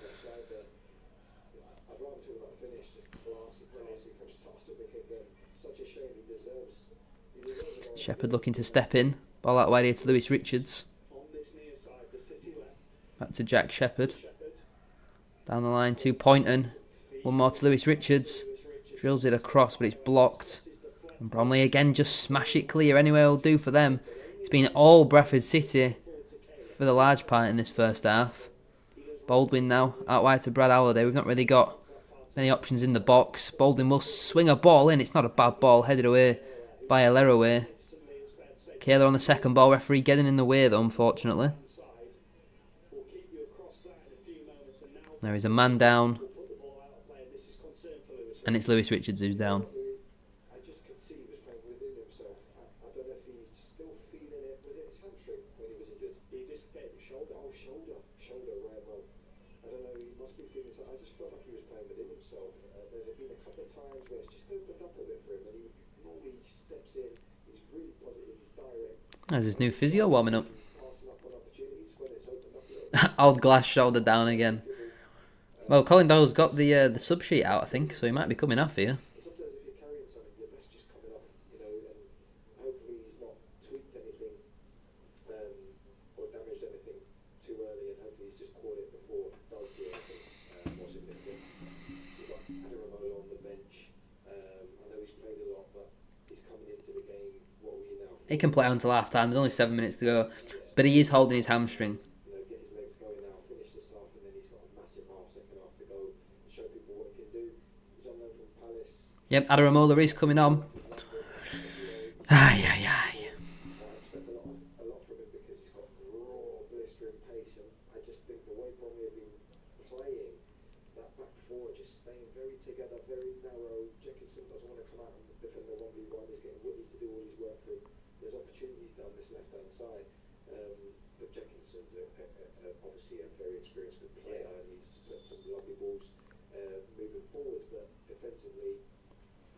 Shepherd looking to step in. Ball out wide here to Lewis Richards. Back to Jack Shepherd. Down the line to Poynton. One more to Lewis Richards. Drills it across, but it's blocked. And Bromley again just smash it clear. Anyway, will do for them. It's been all Bradford City for the large part in this first half. Baldwin now out wide to Brad Halliday. We've not really got many options in the box. Baldwin will swing a ball in. It's not a bad ball. Headed away by Leraway. Kayla on the second ball. Referee getting in the way though, unfortunately. There is a man down. And it's Lewis Richards who's down. I just could see he was playing within himself. I don't know if he's still feeling it. Was it his hamstring when he was injured? He dislocated his shoulder. Oh, shoulder, right, well. I don't know, he must be feeling so. I just felt like he was playing within himself. There's been a couple of times where it's just opened up a bit for him, and he normally steps in. He's really positive, he's direct. There's his new physio warming up. Passing up on opportunities when it's opened up a little. Old Glass shoulder down again. Well, Colin Doyle's got the sub sheet out, I think, so he might be coming off here. Sometimes if you're carrying something, your best just coming off, and hopefully he's not tweaked anything or damaged anything too early, and hopefully he's just caught it before it does do anything more significant. We've got Adaramola on the bench. I know he's played a lot, but he's coming into the game. What are we now? He can play until half time. There's only 7 minutes to go, but he is holding his hamstring. Get his legs going now, finish this off, and then he's got a massive second half to go and show people what he can do. He's on loan from Palace. Yep, Adaramola is coming on. Ay. I expect a lot from him because he's got raw, blistering pace, and I just think the way Bromley have been playing, that back four just staying very together, very narrow. Jenkinson doesn't want to come out and defend the 1v1. He's getting Whitney to do all his work through. There's opportunities down this left-hand side, but Jenkinson's obviously a very experienced good player, and he's put some lovely balls moving forwards, but defensively,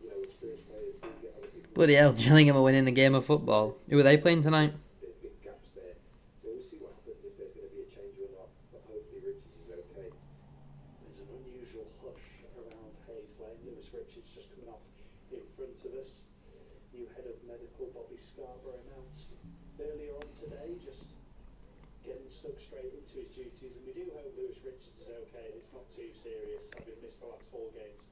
experienced players do get other people. Bloody hell, Gillingham are winning a game of football. Who are they playing tonight? There's big gaps there. So we'll see what happens if there's going to be a change or not. But hopefully Richards is okay. There's an unusual hush around Hayes Lane. Lewis Richards just coming off in front of us. New head of medical Bobby Scarborough announced earlier on today, just getting stuck straight into his duties. And we do hope Lewis Richards is okay and it's not too serious, having missed the last 4 games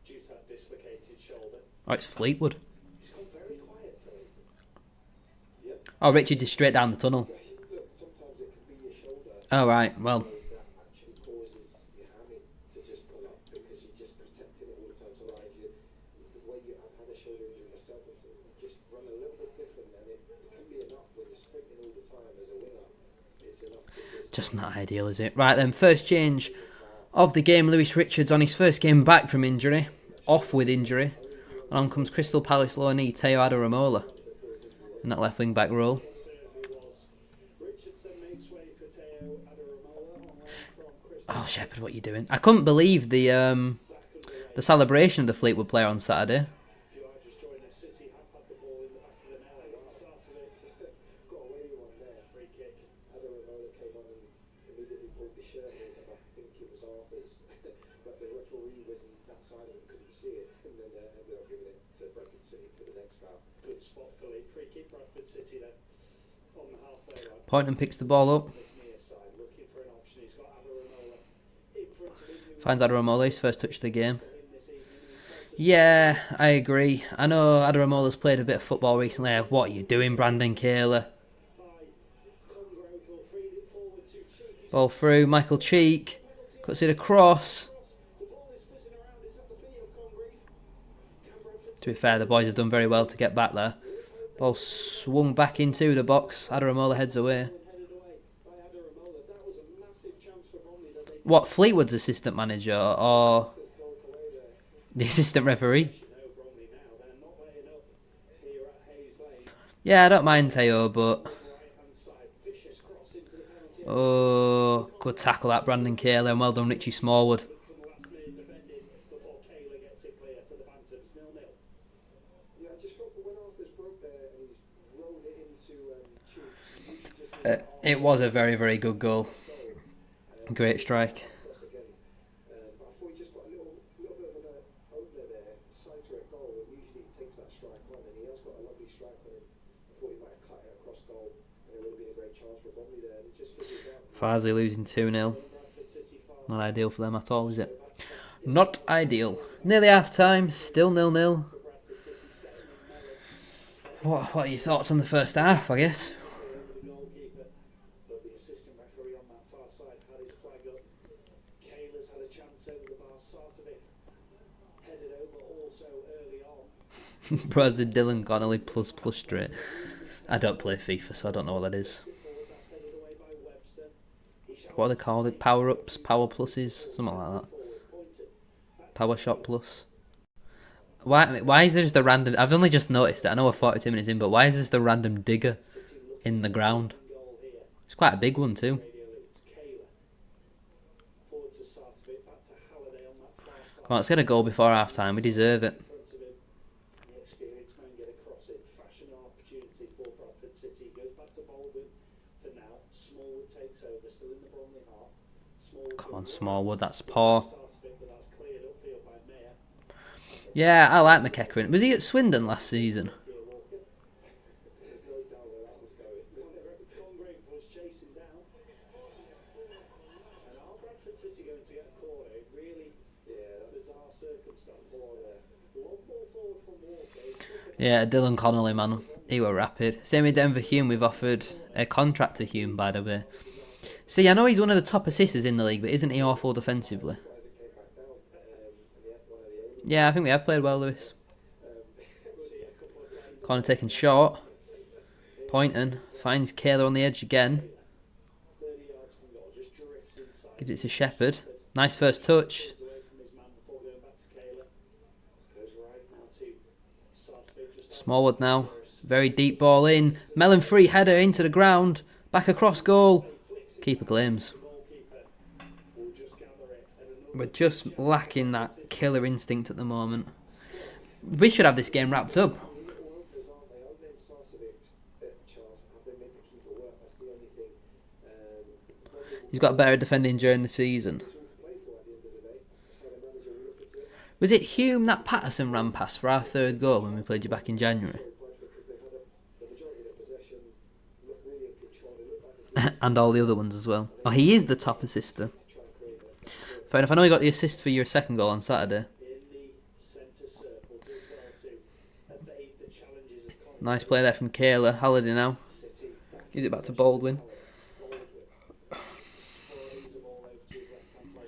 due to that dislocated shoulder. Oh, it's Fleetwood. He's gone very quiet, Philip. Yep. Oh, Richards is straight down the tunnel. Look, sometimes it can be your shoulder. Oh, right. Well, That actually causes your hammy to just pull up because you're just protecting it all the time. So like the way I've had a shoulder injury myself, it's just run a little bit different, and it can be enough when you're sprinting all the time as a winger. It's enough to just not ideal, is it? Right then, first change of the game. Lewis Richards on his first game back from injury. Off with injury. And on comes Crystal Palace loanee Teo Adaramola in that left wing back role. Oh, Shepherd, what are you doing? I couldn't believe the celebration of the Fleetwood player on Saturday. got away with one there, free kick. Adaramola came on and immediately pulled the shirt in, and I think it was Arthur's, but the referee was on that side of it, couldn't see it, and then ended up giving it to Bradford City for the next foul. Good spot for Lee. Free kick Bradford City then on the halfway line. Pointon picks the ball up. His near side, looking for an option. He's got Adaramola in front of him. Finds Adaramola, his first touch of the game. Yeah, I agree. I know Adaramola's played a bit of football recently. What are you doing, Brandon Kayler? Ball through, Michael Cheek. Cuts it across. To be fair, the boys have done very well to get back there. Ball swung back into the box. Adaramola heads away. What, Fleetwood's assistant manager or the assistant referee? Yeah, I don't mind Teo, but... Oh, good tackle that Brandon Kayler, and well done Richie Smallwood. Yeah, I just felt that when Arthur's broke there and he's rolled it into Cheek, you should just It was a very, very good goal. Great strike. cross again. But I thought he just got a little bit of an opener there, side to a goal, and usually he takes that strike on, and he has got a lovely strike on him. I thought he might have cut it across goal, and it would have been a great chance for Bromley there, and he just figured it out. Farsley losing 2-0. Not ideal for them at all, is it? Not ideal. Nearly half time, still 0-0. What are your thoughts on the first half, I guess? Goalkeeper, but the assistant referee on that far side had his flag up. Kayla's had a chance over the bar. Sarcevic headed over also early on. Bros did Dylan Connolly plus straight. I don't play FIFA, so I don't know what that is. Forward, that's headed away by Webster. He shot What are they called? Power ups, power pluses, something like that. forward, pointed. Power shot plus. Why is there just a random... I've only just noticed it. I know we're 42 minutes in, but why is there just a random digger in the ground? Goal here. It's quite a big one too. Radio leads Kayla. Forward to Sarcevic, back to Halliday on that far side. Come on, let's get a goal before half time. We deserve it. In front of him. The experienced man get across it. Fashion an opportunity for Bradford City. Goes back to Baldwin for now. Smallwood takes over, still in the Bromley half. Smallwood Come on, goes Smallwood. That's poor. Sarcevic, but that's cleared upfield by Mayer. Yeah, I like McEachran. Was he at Swindon last season? Here Walker. There's no doubt where that was going. Congreve was chasing down. And are Bradford City going to get a corner? It really bizarre circumstances there. One ball forward from Walker. Yeah, Dylan Connolly, man. He were rapid. Same with Denver Hume. We've offered a contract to Hume, by the way. See, I know he's one of the top assisters in the league, but isn't he awful defensively? Yeah, I think we have played well, Lewis. Corner taken short. Pointon finds Kayler on the edge again. 30 yards from goal, just drifts inside. Gives it to Shepherd. Nice first touch. Away from his man before going back to Kayla. Goes right now to Sarcevic. Just Smallwood now. Very deep ball in. Melon free header into the ground. Back across goal. Keeper claims. goalkeeper will just gather it. And another We're just lacking that killer instinct at the moment. We should have this game wrapped up. He's got better defending during the season. Was it Hume that Patterson ran past for our third goal when we played you back in January? And all the other ones as well. Oh, he is the top assister. Fair enough. I know he got the assist for your second goal on Saturday. Nice play there from Kayla. Halliday now. Gives it back to Baldwin.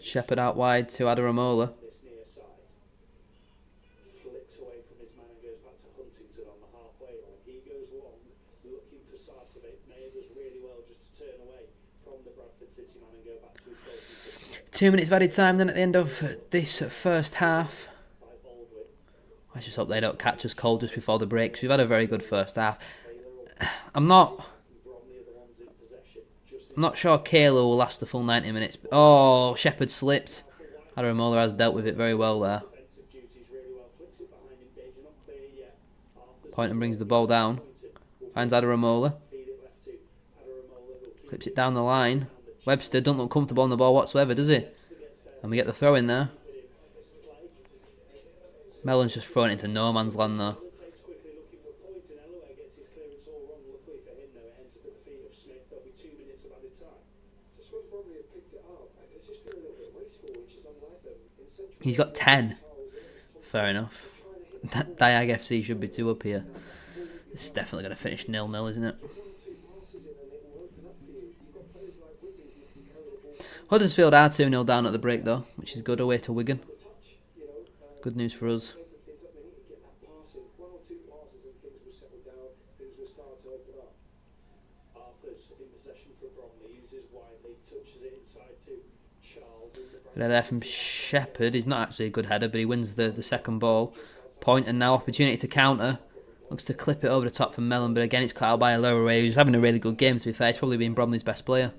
Shepherd out wide to Adaramola. Two minutes of added time then at the end of this first half. I just hope they don't catch us cold just before the break, 'cause we've had a very good first half. I'm not sure Kayla will last the full 90 minutes. Oh, Shepherd slipped. Adaramola has dealt with it very well there. Poynton brings the ball down. Finds Adaramola. Clips it down the line. Webster doesn't look comfortable on the ball whatsoever, does he? And we get the throw in there. Mellon's just thrown it into no man's land though. He's got 10. Fair enough. Diag FC should be 2 up here. It's definitely going to finish 0-0, isn't it? Huddersfield are 2-0 down at the break though, which is good, away to Wigan. Good news for us. Good there from Shepherd. He's not actually a good header, but he wins the second ball. Poynton now, opportunity to counter. Looks to clip it over the top from Mellon, but again it's cut out by a lower away. He's having a really good game, to be fair. He's probably been Bromley's best player.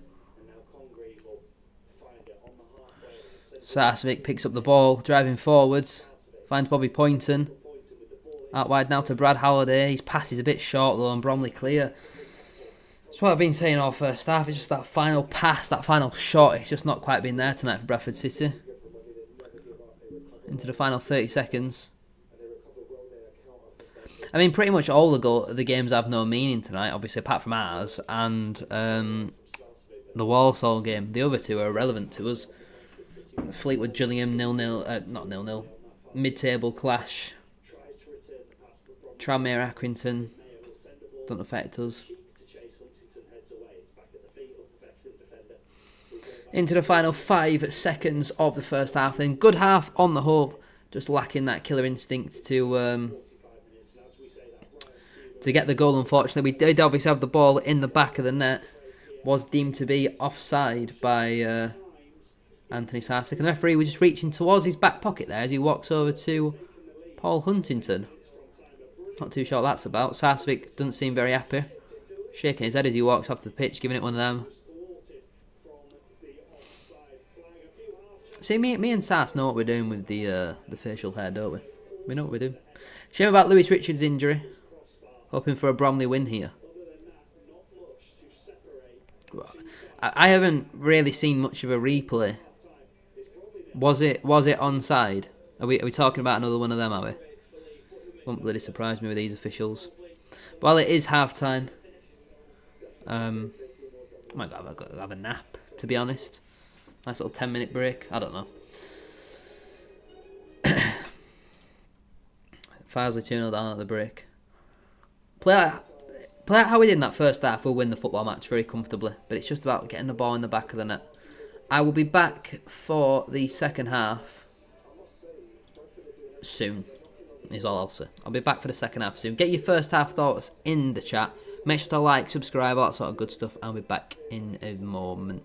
Sarcevic picks up the ball, driving forwards. Finds Bobby Poynton. Out wide now to Brad Halliday. His pass is a bit short though, and Bromley clear. That's what I've been saying all first half. It's just that final pass, that final shot. It's just not quite been there tonight for Bradford City. Into the final 30 seconds. I mean, pretty much all the games have no meaning tonight, obviously, apart from ours. And the Walsall game. The other two are irrelevant to us. Fleetwood Gillingham 0-0, not 0-0. Mid-table clash. Tranmere Accrington don't affect us. Into the final 5 seconds of the first half. Then good half on the whole, just lacking that killer instinct to get the goal. Unfortunately, we did obviously have the ball in the back of the net. Was deemed to be offside by Anthony Sarcevic, and the referee was just reaching towards his back pocket there as he walks over to Paul Huntington. Not too sure what that's about. Sarcevic doesn't seem very happy, shaking his head as he walks off the pitch, giving it one of them. See, me and Sars know what we're doing with the facial hair, don't we? We know what we're doing. Shame about Lewis Richards' injury. Hoping for a Bromley win here. I haven't really seen much of a replay. Was it onside? Are we talking about another one of them, are we? Won't bloody surprise me with these officials. Well, it is half time. I might have a nap, to be honest. Nice little 10-minute break. I don't know. Farsley 2-0 down at the break. Play out how we did in that first half, we'll win the football match very comfortably. But it's just about getting the ball in the back of the net. I will be back for the second half soon, is all I'll say. I'll be back for the second half soon. Get your first half thoughts in the chat. Make sure to like, subscribe, all that sort of good stuff. I'll be back in a moment.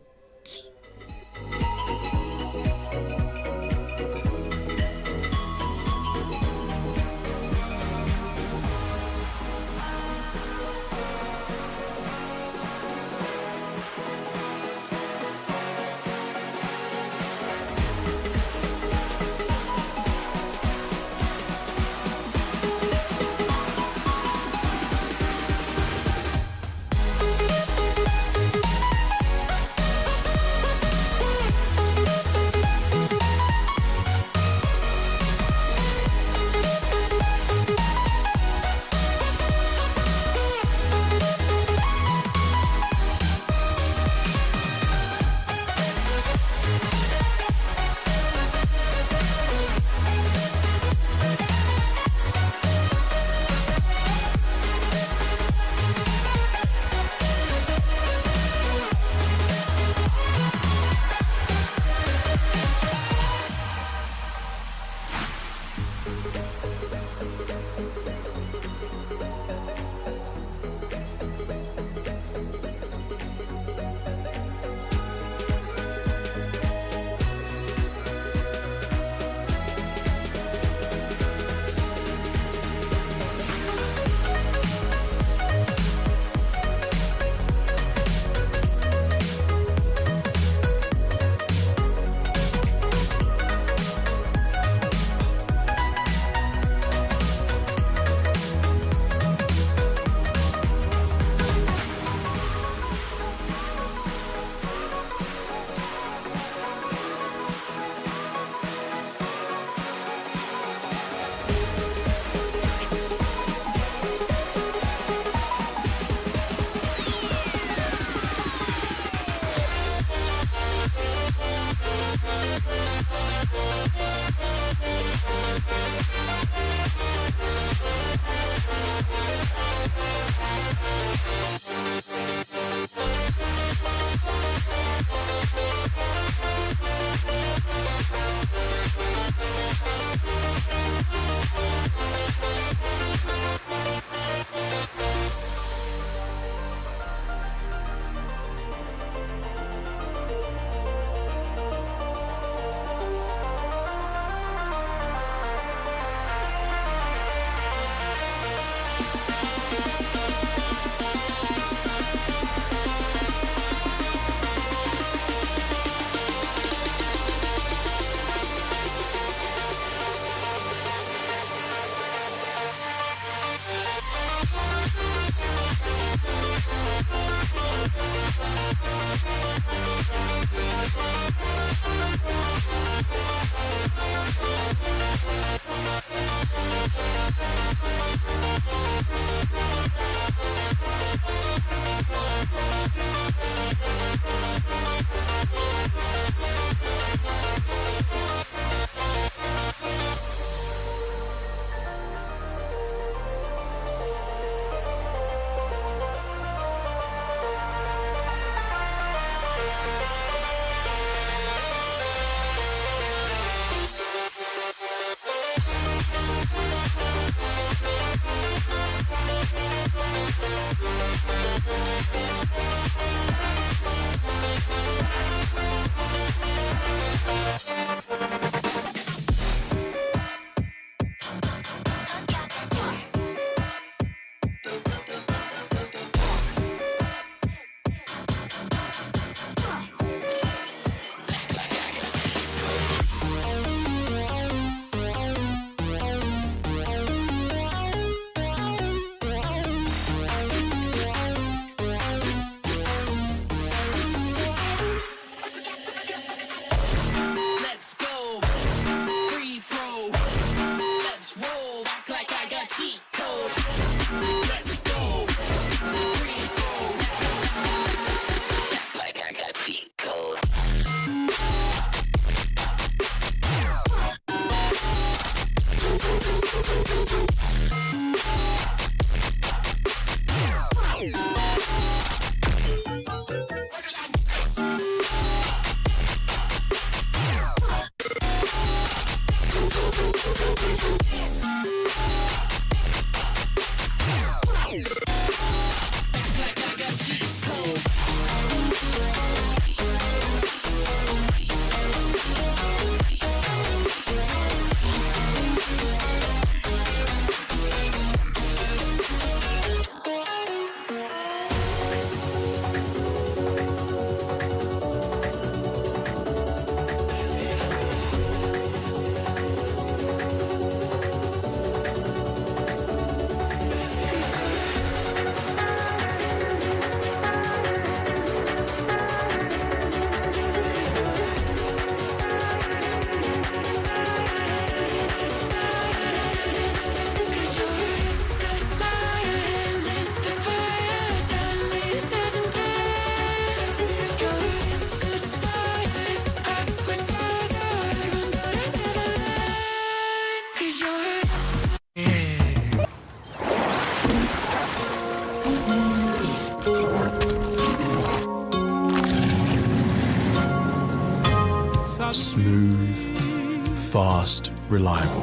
fast, reliable.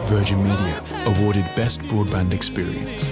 Virgin Media awarded Best Broadband Experience.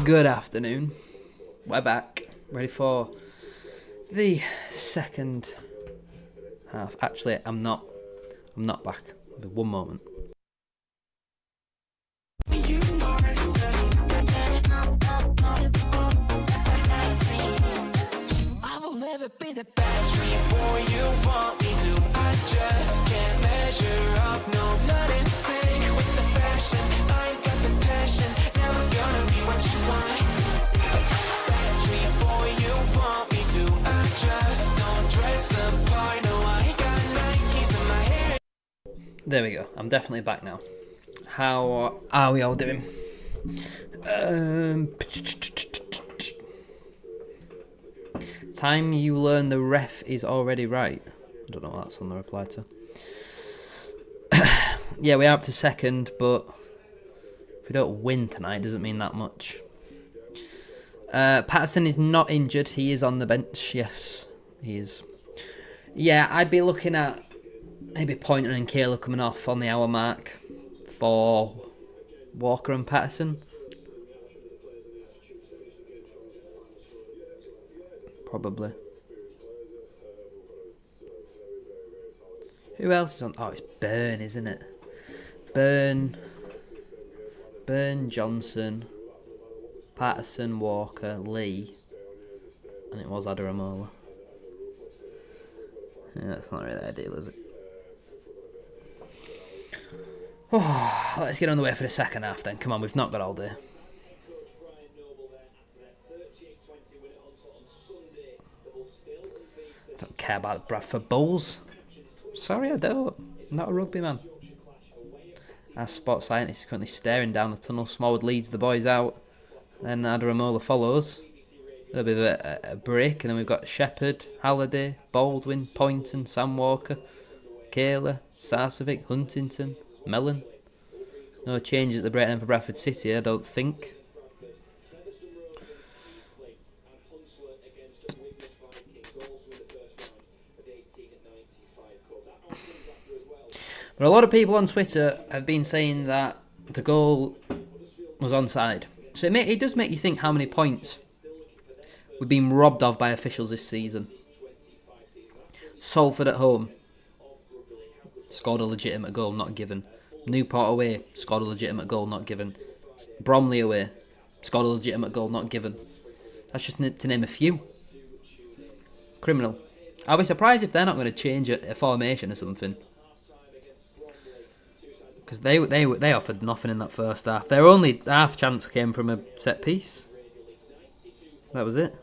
Good afternoon. We're back, ready for the second half. Actually, I'm not back. I'll be one moment. I will never be the best boy you want me to. I just can't measure up. No, not in sync with the fashion. I ain't got the passion. Never gonna be what you want. Bad street boy you want me to. I just don't dress the part. No, I There we go. I'm definitely back now. How are we all doing? Time you learn the ref is already right. I don't know what that's on the reply to. Yeah, we are up to second, but if we don't win tonight, it doesn't mean that much. Patterson is not injured. He is on the bench. Yes, he is. Yeah, I'd be looking at maybe Pointer and Kayla coming off on the hour mark for Walker and Patterson. Probably. Who else is on? Oh, it's Byrne, isn't it? Byrne, Johnson, Patterson, Walker, Lee, and it was Adaramola. Yeah, that's not really ideal, is it? Oh, let's get on the way for the second half then. Come on, we've not got all day. I don't care about Bradford Bulls. Sorry, I don't. I'm not a rugby man. Our sports scientist is currently staring down the tunnel. Smallwood leads the boys out. Then Adaramola follows. A little bit of a break. And then we've got Shepherd, Halliday, Baldwin, Poynton, Sam Walker, Kayla, Sarcevic, Huntington, Mellon. No changes at the break then for Bradford City, I don't think. But a lot of people on Twitter have been saying that the goal was onside. So it does make you think how many points we've been robbed of by officials this season. Salford at home scored a legitimate goal, not given. Newport away scored a legitimate goal, not given. Bromley away scored a legitimate goal, not given. That's just to name a few. Criminal. I'll be surprised if they're not going to change a formation or something. Because they offered nothing in that first half. Their only half chance came from a set piece. That was it.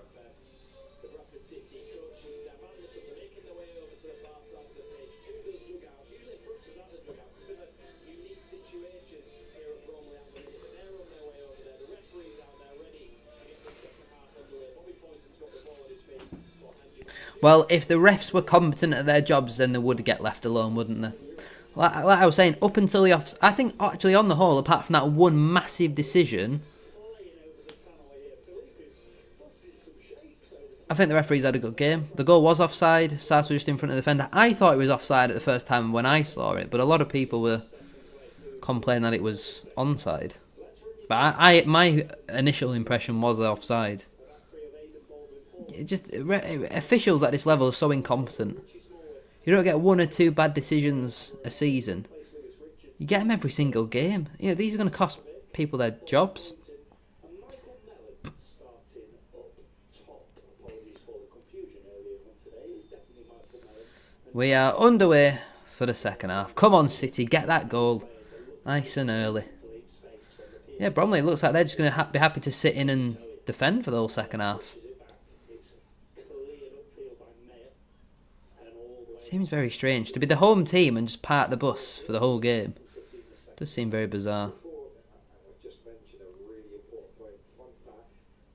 Well, if the refs were competent at their jobs, then they would get left alone, wouldn't they? Like I was saying, up until the off, I think actually on the whole, apart from that one massive decision, I think the referees had a good game. The goal was offside. Sars was just in front of the defender. I thought it was offside at the first time when I saw it, but a lot of people were complaining that it was onside. But my initial impression was offside. Officials at this level are so incompetent. You don't get one or two bad decisions a season. You get them every single game. You know, these are going to cost people their jobs. We are underway for the second half. Come on, City, get that goal. Nice and early. Yeah, Bromley, it looks like they're just going to be happy to sit in and defend for the whole second half. Seems very strange. To be the home team and just park the bus for the whole game. Does seem very bizarre. I've just mentioned a really important point. Fun fact,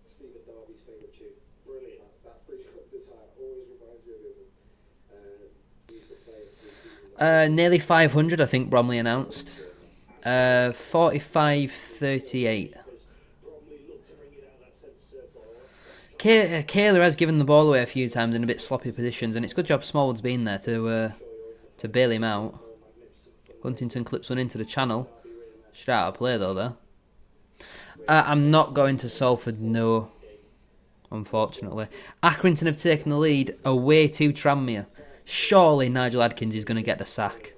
Stephen Darby's favourite tune. Brilliant. That free from this high always reminds me of him. He used to play nearly 500, I think Bromley announced. 45-38. Kayla has given the ball away a few times in a bit sloppy positions, and it's a good job Smallwood's been there to bail him out. Huntington clips one into the channel. Straight out of play though there. I'm not going to Salford, no. Unfortunately. Accrington have taken the lead away to Tranmere. Surely Nigel Adkins is going to get the sack.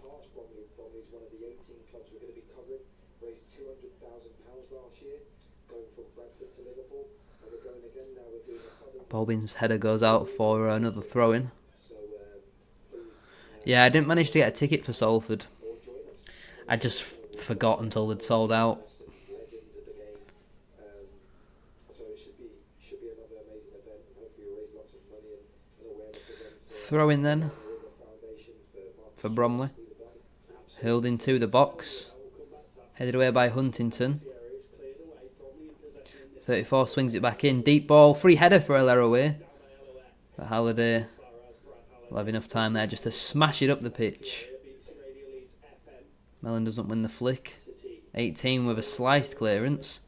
Bromley's one of the 18 clubs we're going to be covering. Raised £200,000 last year, going from Bradford to Liverpool. And we're going again now. We're doing a southern. Bobin's header goes out for another throw-in. Yeah, I didn't manage to get a ticket for Salford. I just forgot until they'd sold out. Legends of the game. So it should be another amazing event, and hopefully we'll raise lots of money and awareness again. Throw-in then for Bromley. Hurled into the box. Headed away by Huntington. 34 swings it back in. Deep ball. Free header for Elleraway. But Halliday will have enough time there just to smash it up the pitch. Mellon doesn't win the flick. 18 with a sliced clearance.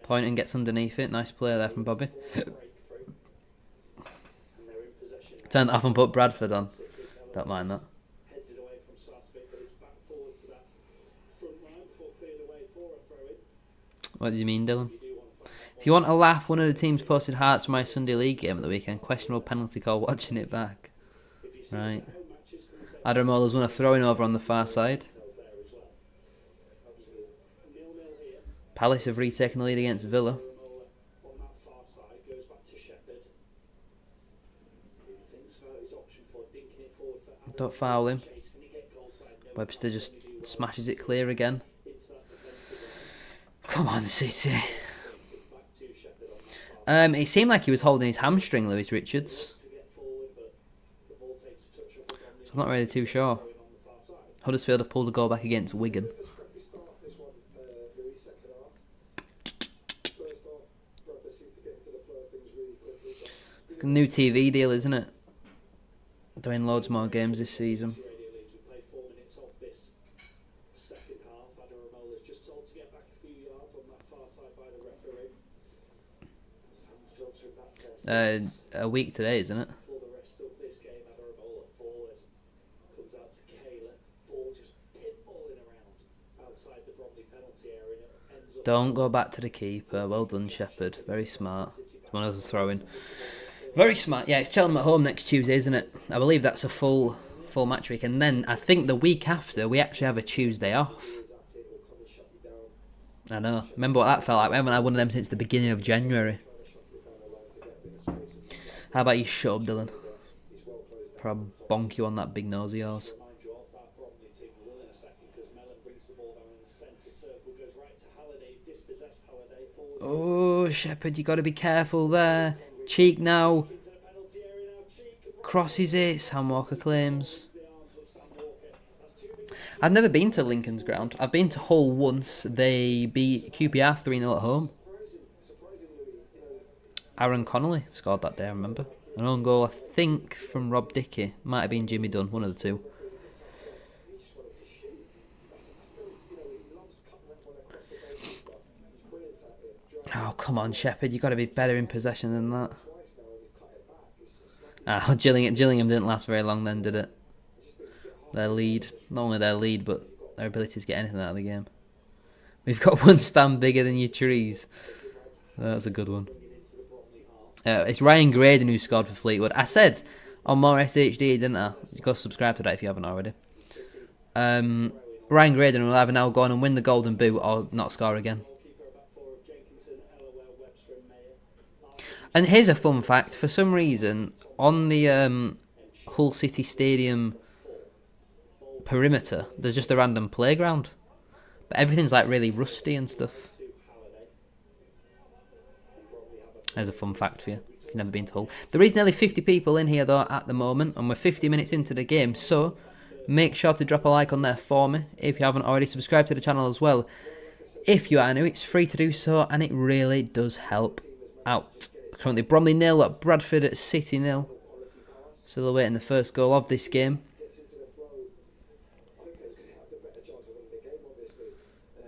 Poynton gets underneath it. Nice play there from Bobby. Turn that off and put Bradford on. Don't mind that. What do you mean, Dylan? If you want a laugh, one of the teams posted hearts for my Sunday League game at the weekend. Questionable penalty call watching it back. Right. Adramola's won a throwing over on the far side. Palace have retaken the lead against Villa. Don't foul him. Webster just smashes it clear again. Come on, City. It seemed like he was holding his hamstring, Lewis Richards. So I'm not really too sure. Huddersfield have pulled a goal back against Wigan. A new TV deal, isn't it? Doing loads more games this season. A week today, isn't it? Don't go back to the keeper. Well done, Shepherd. Very smart. One of us throwing. Very smart. Yeah, it's Cheltenham at home next Tuesday, isn't it? I believe that's a full match week. And then I think the week after, we actually have a Tuesday off. I know. Remember what that felt like? We haven't had one of them since the beginning of January. How about you shut up, Dylan? Probably bonk you on that big nose of yours. Oh, Shepherd, you got to be careful there. Cheek now. Crosses it. Sam Walker claims. I've never been to Lincoln's Ground. I've been to Hull once. They beat QPR 3-0 at home. Aaron Connolly scored that day, I remember. An own goal, I think, from Rob Dickey. Might have been Jimmy Dunn, one of the two. Oh, come on, Shepherd. You've got to be better in possession than that. Gillingham didn't last very long then, did it? Their lead. Not only their lead, but their ability to get anything out of the game. We've got one stand bigger than your trees. That's a good one. It's Ryan Graydon who scored for Fleetwood. I said on More SHD, didn't I? Go subscribe to that if you haven't already. Ryan Graydon will either now go on and win the Golden Boot or not score again. And here's a fun fact. For some reason, on the Hull City Stadium perimeter, there's just a random playground. But everything's like really rusty and stuff. There's a fun fact for you, if you've never been to Hull. There is nearly 50 people in here, though, at the moment, and we're 50 minutes into the game, so make sure to drop a like on there for me, if you haven't already. Subscribe to the channel as well. If you are new, it's free to do so, and it really does help out. Currently, Bromley 0 at Bradford at City 0. Still awaiting the first goal of this game.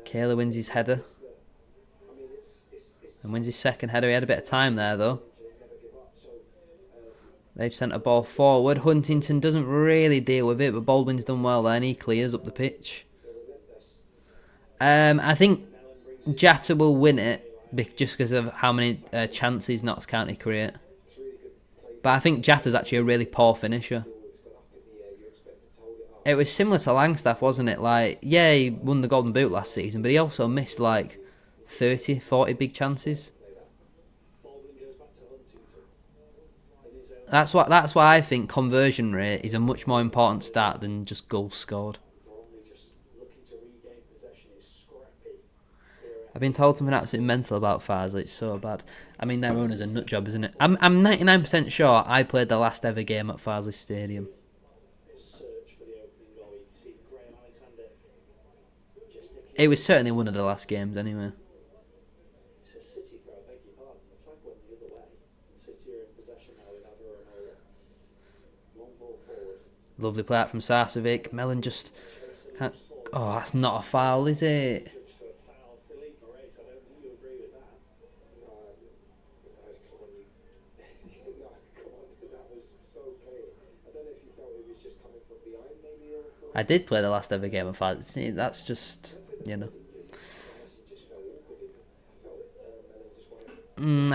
Kayla wins his header. And wins his second header. He had a bit of time there, though. They've sent a ball forward. Huntington doesn't really deal with it, but Baldwin's done well there, and he clears up the pitch. I think Jatta will win it, just because of how many chances Notts County create. But I think Jatta's actually a really poor finisher. It was similar to Langstaff, wasn't it? Like, yeah, he won the Golden Boot last season, but he also missed, like, 30, 40 big chances. That's why I think conversion rate is a much more important stat than just goals scored. I've been told something absolutely mental about Farsley. It's so bad. I mean, their owner's a nut job, isn't it? I'm 99% sure I played the last ever game at Farsley Stadium. It was certainly one of the last games anyway. It's a City throw, I beg your pardon. The flag went the other way. And City are in possession now with Alvaro. Long ball forward. Lovely play out from Sarcevic. Mellon just can't... Oh, that's not a foul, is it? Judged for a foul. Philippe Moraes, I don't think you agree with that. No, come on, no, come on, that was so clear. I don't know if you felt it was just coming from behind, maybe. Or I did play the last ever game of fantasy. That's just, you know.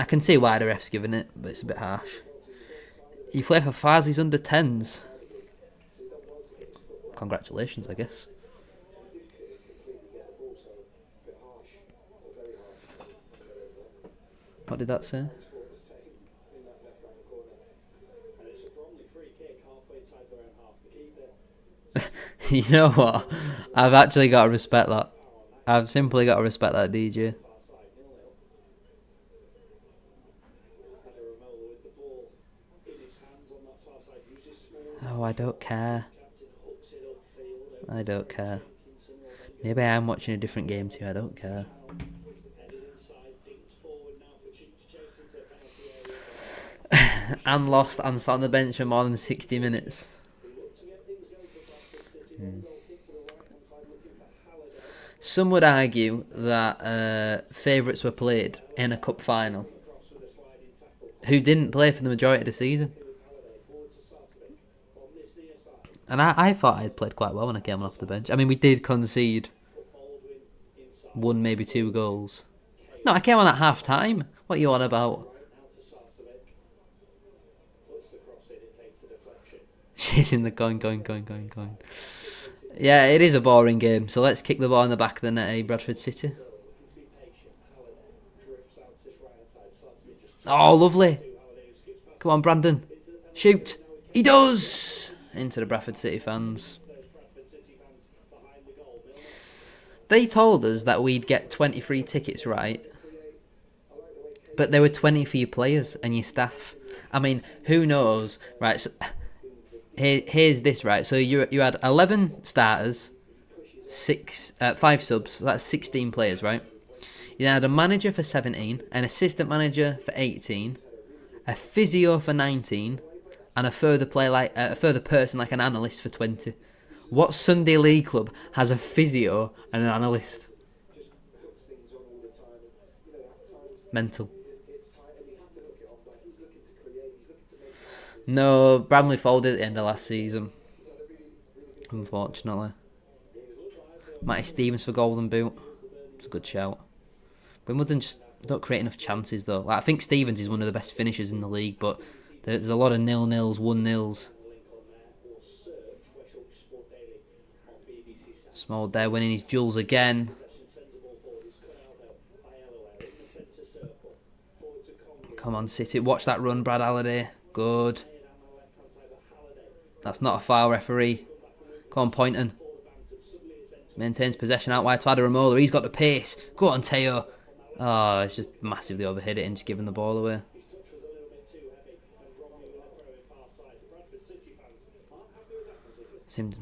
I can see why the ref's giving it, but it's a bit harsh. You play for Farsley's under 10s. Congratulations, I guess. What did that say? And it's a Bromley free kick halfway inside their own half. The keeper. You know what? I've actually got to respect that. I've simply got to respect that, DJ. Far side, 0-0. Ramola with the ball in his hands on that far side. Uses small. Oh, I don't care. Captain hooks it upfield. I don't care. Maybe I am watching a different game too. I don't care. Headed inside, dinked forward now for Cheeks chase into the penalty area. And lost and sat on the bench for more than 60 minutes. Look to get things going for Bradford City. Long goal kick to the right hand side looking for Halliday. Some would argue that favourites were played in a cup final Cross with a sliding tackle. who didn't play for the majority of the season. Halliday forward to Sarcevic on this near side. And I thought I'd played quite well when I came off the bench. I mean, we did concede Baldwin inside. one, maybe two goals. No, I came on at half time. What are you on about? Now to Sarcevic. Puts the cross in, it takes a deflection. Chasing the going. Yeah, it is a boring game, so let's kick the ball in the back of the net, eh, Bradford City? Looking to be patient. Halliday drifts out to his right hand side. Sarcevic just Oh, lovely. Halliday who skips past Come on, Brandon. Shoot. He does! Into the Bradford City fans. those Bradford City fans behind the goal. Milner. They told us that we'd get 23 tickets, right? But there were 20 for your players and your staff. I mean, who knows? Right, so here's this, right? So you had 11 starters, 5 subs, so that's 16 players, right? You had a manager for 17, an assistant manager for 18, a physio for 19, and a further person like an analyst for 20. What Sunday League club has a physio and an analyst? Mental. No, Bromley folded at the end of last season. Unfortunately. Matty Stevens for Golden Boot. It's a good shout. Wimbledon just don't create enough chances though. Like, I think Stevens is one of the best finishers in the league, but there's a lot of 0-0s, 1-0s. Small there winning his duels again. Come on, City. Watch that run, Brad Halliday. Good. That's not a foul, referee. Come on, Poynton. Maintains possession out wide to Ramola. He's got the pace. Go on, Teo. Oh, it's just massively overhit it and just giving the ball away. Seems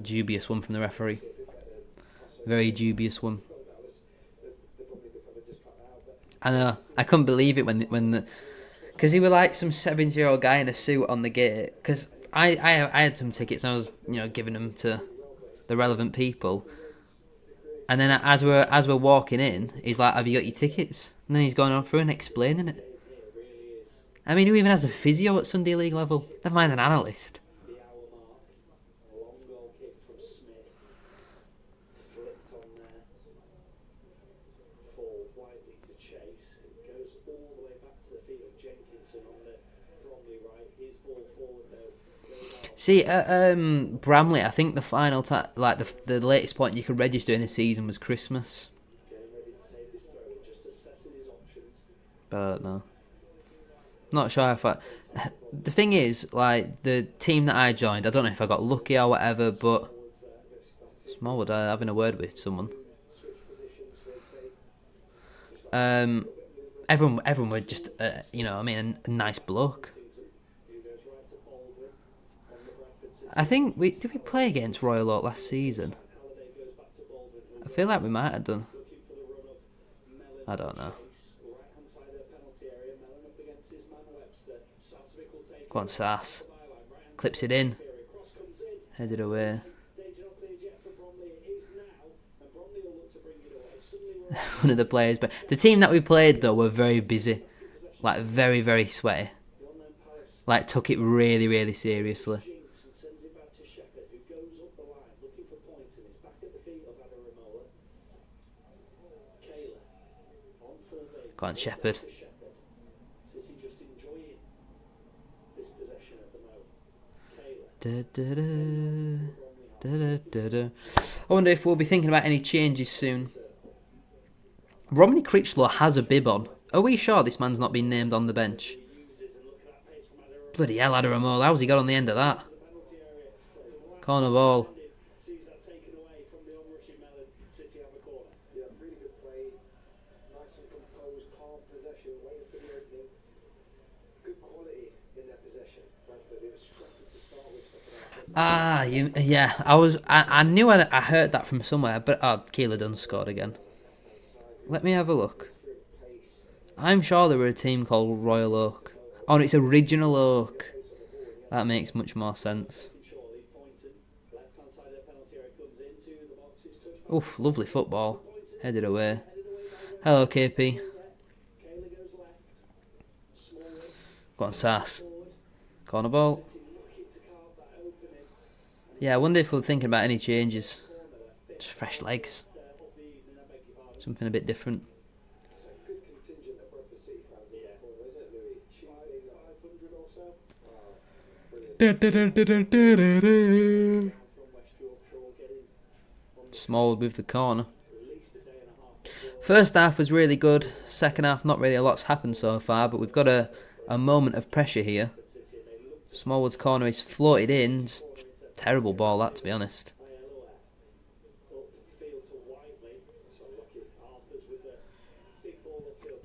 dubious one from the referee. Very dubious one. I know. I couldn't believe it when because he was like some 70-year-old guy in a suit on the gate. Because I had some tickets and I was giving them to the relevant people. And then as we're walking in, he's like, "Have you got your tickets?" And then he's going on through and explaining it. I mean, who even has a physio at Sunday League level? Never mind an analyst. Long goal kick from Smith. Flicked on there. For Whiteley to chase. It goes all the way back to the feet of Jenkinson on the Bromley right. His ball forward though. See, at Bramley, I think the final the latest point you could register in a season was Christmas. Getting ready to take this throw, just assessing his options. But I don't know. Not sure if the thing is, like, the team that I joined, I don't know if I got lucky or whatever, but Smallwood having a word with someone. Everyone were just, a nice bloke. I think did we play against Royal Oak last season? feel like we might have done. I don't know. Go on, Sass. Clips it in. Headed away. One of the players, but the team that we played though were very busy, like very, very sweaty. Like took it really, really seriously. Go on, Shepherd. I wonder if we'll be thinking about any changes soon. Bromley Critchlow has a bib on. Are we sure this man's not been named on the bench? Bloody hell, Adaramola, how's he got on the end of that? Corner ball. Yeah. I knew I heard that from somewhere, but Keeler Dunn scored again. Let me have a look. I'm sure they were a team called Royal Oak. Oh, no, it's Original Oak. That makes much more sense. Oof, lovely football. Headed away. Hello, KP. Go on, Sass. Corner ball. Yeah, I wonder if we're thinking about any changes. Just fresh legs. Something a bit different. Small with the corner. First half was really good. Second half, not really a lot's happened so far, but we've got a moment of pressure here. Smallwood's corner is floated in. Just terrible ball, that, to be honest.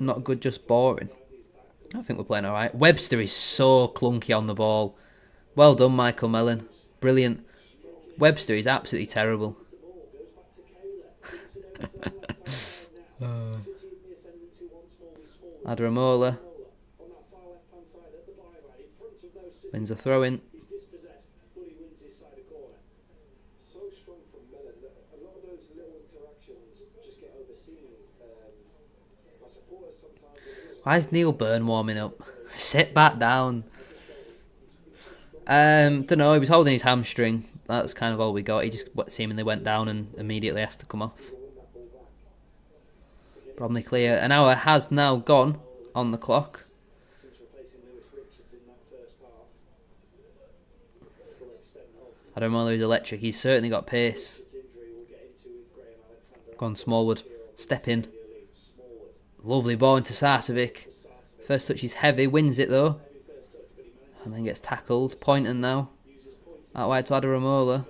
Not good, just boring. I think we're playing alright. Webster is so clunky on the ball. Well done, Michael Mellon. Brilliant. Webster is absolutely terrible. Adaramola wins a throw in. Why is Neil Byrne warming up? Sit back down. Don't know, he was holding his hamstring. That's kind of all we got. He just seemingly went down and immediately has to come off. Bromley clear. An hour has now gone on the clock. I don't know whether he's electric. He's certainly got pace. Go on, Smallwood. Step in. Lovely ball into Sarcevic. First touch is heavy. Wins it though. And then gets tackled. Pointing now. Out wide to Adaramola.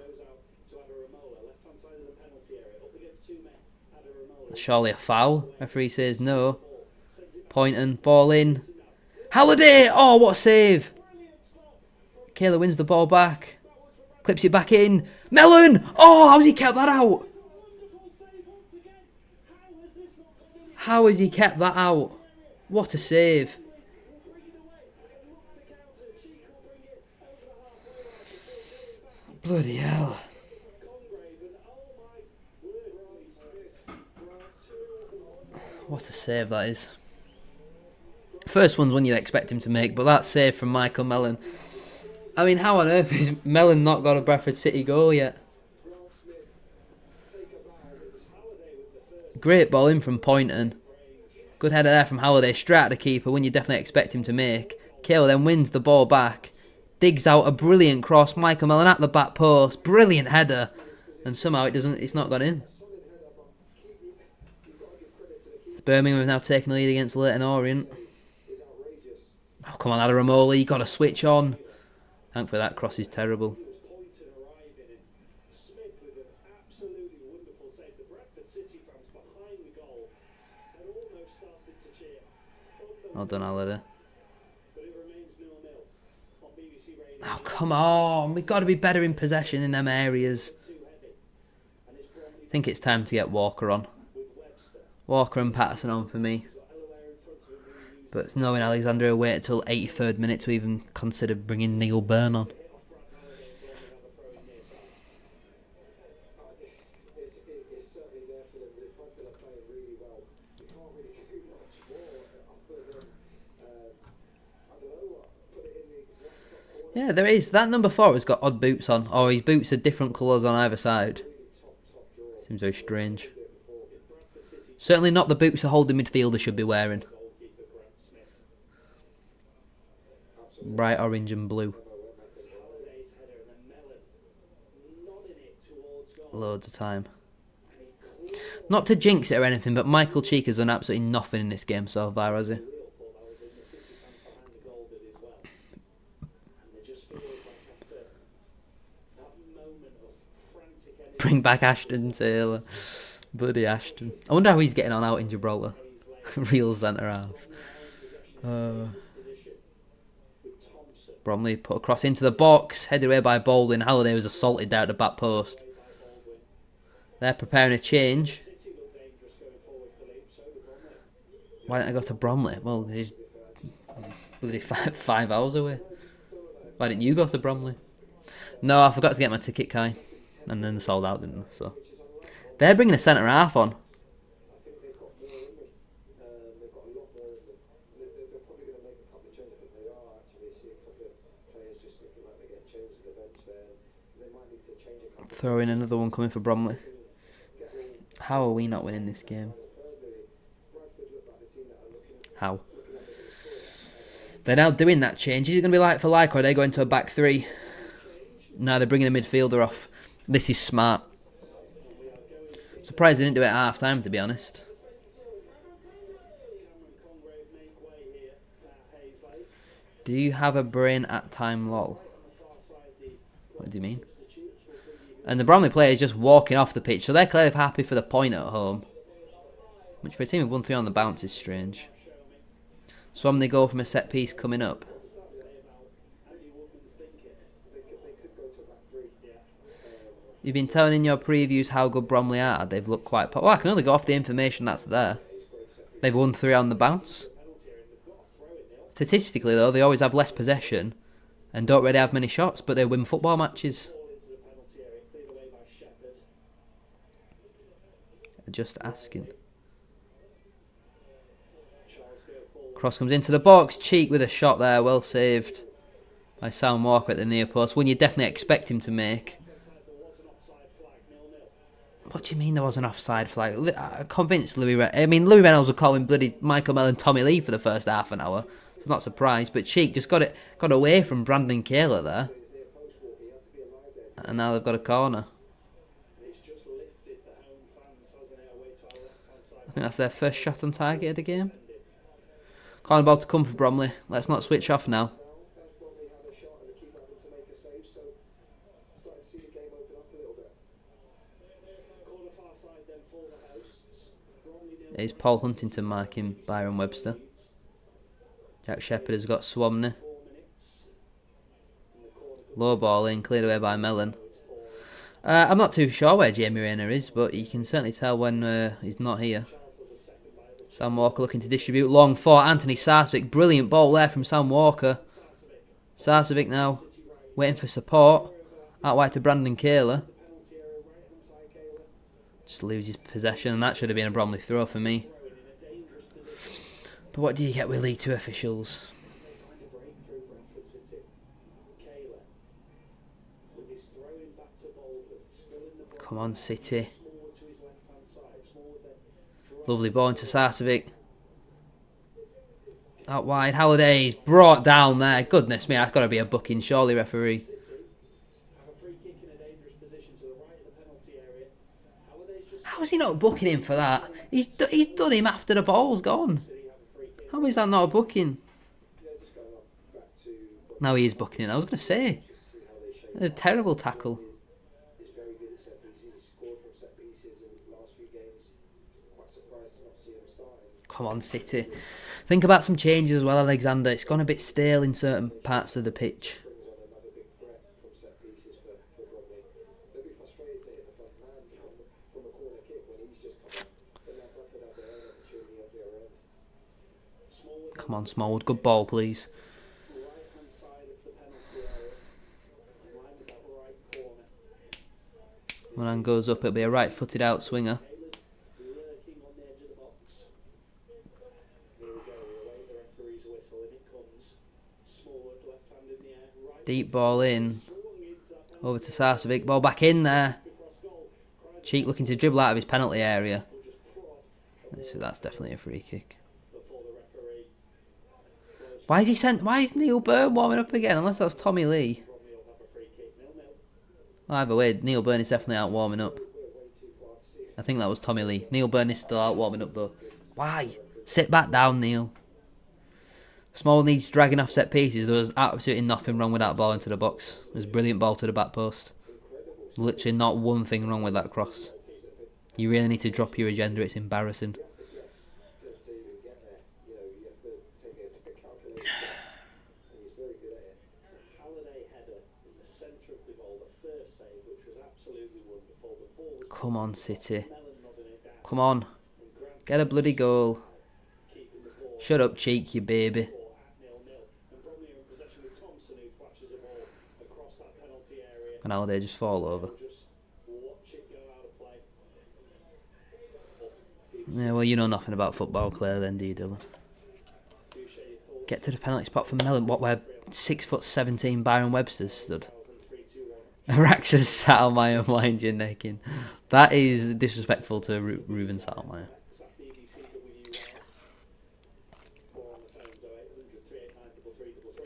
Surely a foul. Referee says no. Pointing. Ball in. Halliday! Oh, what a save! Kayla wins the ball back. Clips it back in. Mellon! Oh, how's he kept that out? How has he kept that out? What a save. Bloody hell. What a save that is. First one's one you'd expect him to make, but that save from Michael Mellon. I mean, how on earth has Mellon not got a Bradford City goal yet? Great ball in from Poynton. Good header there from Halliday, straight at the keeper, when you definitely expect him to make. Kale then wins the ball back. Digs out a brilliant cross. Michael Mellon at the back post. Brilliant header. And somehow it's not gone in. Birmingham have now taken the lead against Leyton Orient. Oh, come on, Adaramola, you got to switch on. Thankfully that cross is terrible. Well done, Halliday. Oh, come on. We've got to be better in possession in them areas. I think it's time to get Walker on. Walker and Patterson on for me. But knowing Alexander will wait until 83rd minute to even consider bringing Neil Byrne on. It's certainly there for them, but if Bradford are playing really well, you can't really do much more other than, I don't know, put it in the exact top corner. Yeah, there is. That number 4 has got odd boots on. Or his boots are different colours on either side. Seems very strange. Certainly not the boots a holding midfielder should be wearing. Bright orange and blue. Loads of time. Not to jinx it or anything, but Michael Cheek has done absolutely nothing in this game so far, has he? Bring back Ashton Taylor. Bloody Ashton. I wonder how he's getting on out in Gibraltar. Real centre half. Bromley put a cross into the box, headed away by Baldwin. Halliday was assaulted there at the back post. They're preparing a change. Why didn't I go to Bromley? Well, he's bloody 5 hours away. Why didn't you go to Bromley? No, I forgot to get my ticket, Kai. And then they sold out, didn't they? So they're bringing a centre half on. Throw in another one coming for Bromley. How are we not winning this game? How? They're now doing that change. Is it going to be like for like, or are they going to a back 3? No, they're bringing a midfielder off. This is smart. Surprised they didn't do it at half time, to be honest. Do you have a brain at time, lol? What do you mean? And the Bromley player is just walking off the pitch, so they're clearly happy for the point at home. Which for a team of 1-3 on the bounce is strange. So they go from a set piece coming up. You've been telling in your previews how good Bromley are. They've looked quite... Well, I can only go off the information that's there. They've won 3 on the bounce. Statistically, though, they always have less possession and don't really have many shots, but they win football matches. Just asking. Cross comes into the box. Cheek with a shot there. Well saved by Sam Walker at the near post. One you definitely expect him to make. What do you mean there was an offside flag? I'm convinced Louis Reynolds will call him bloody Michael Mell and Tommy Lee for the first half an hour. So I'm not surprised. But Cheek just got away from Brandon Kayla there. And now they've got a corner. I think that's their first shot on target of the game. Corner ball to come for Bromley. Let's not switch off now. It's Paul Huntington marking Byron Webster. Jack Shepherd has got Swamney. Low ball in, cleared away by Mellon. I'm not too sure where Jamie Rayner is, but you can certainly tell when he's not here. Sam Walker looking to distribute long for Anthony Sarcevic. Brilliant ball there from Sam Walker. Sarcevic now waiting for support. Out wide to Brandon Kayla. Just loses possession, and that should have been a Bromley throw for me. But what do you get with League 2 officials? Come on, City. Lovely ball into Sarcevic. Out wide, Halliday's brought down there. Goodness me, that's got to be a booking, surely, referee. How is he not booking him for that? He's done him after the ball's gone. How is that not a booking? Now he is booking it. I was going to say. It's a terrible tackle. Come on, City. Think about some changes as well, Alexander. It's gone a bit stale in certain parts of the pitch. Come on, Smallwood. Good ball, please. Right-hand side of the penalty area. In line with that right corner. When man goes up, it'll be a right-footed out swinger. Lurking on the edge of the box. Here we go. We await the referee's whistle and it comes. Smallwood left hand in the air. Right Deep ball in. swung into that penalty Over to Sarcevic. Ball back in there. across goal. Cheek looking to dribble out of his penalty area. So that's definitely a free kick. Before the referee. Why is Neil Byrne warming up again? Unless that was Tommy Lee. Bromley will have a free kick. 0-0. Either way, Neil Byrne is definitely out warming up. I think that was Tommy Lee. Neil Byrne is still out warming up though. Why? Sit back down, Neil. Small needs dragging off set pieces. There was absolutely nothing wrong with that ball into the box. It was a brilliant ball to the back post. Literally not one thing wrong with that cross. You really need to drop your agenda. It's embarrassing. To even get there, you know, you have to take a calculation, and he's very good at it. Halliday header in the centre of the goal. The first save, which was absolutely wonderful. The ball was Come on, City. Mellon nodding it down. Come on. And Grant Get a bloody goal. keeping the ball Shut up, Cheek, you baby. at 0-0. And Bromley are in possession with Thompson, who flashes a ball across that penalty area. And how they just fall over. Just watch it go out of play. Yeah, well, you know nothing about football, Claire, then, do you, Dylan? Get to the penalty spot for Mellon. What, where 6'17" Byron Webster stood? Araxas Sattlemire, mind your necking. That is disrespectful to Ruben Sattlemire.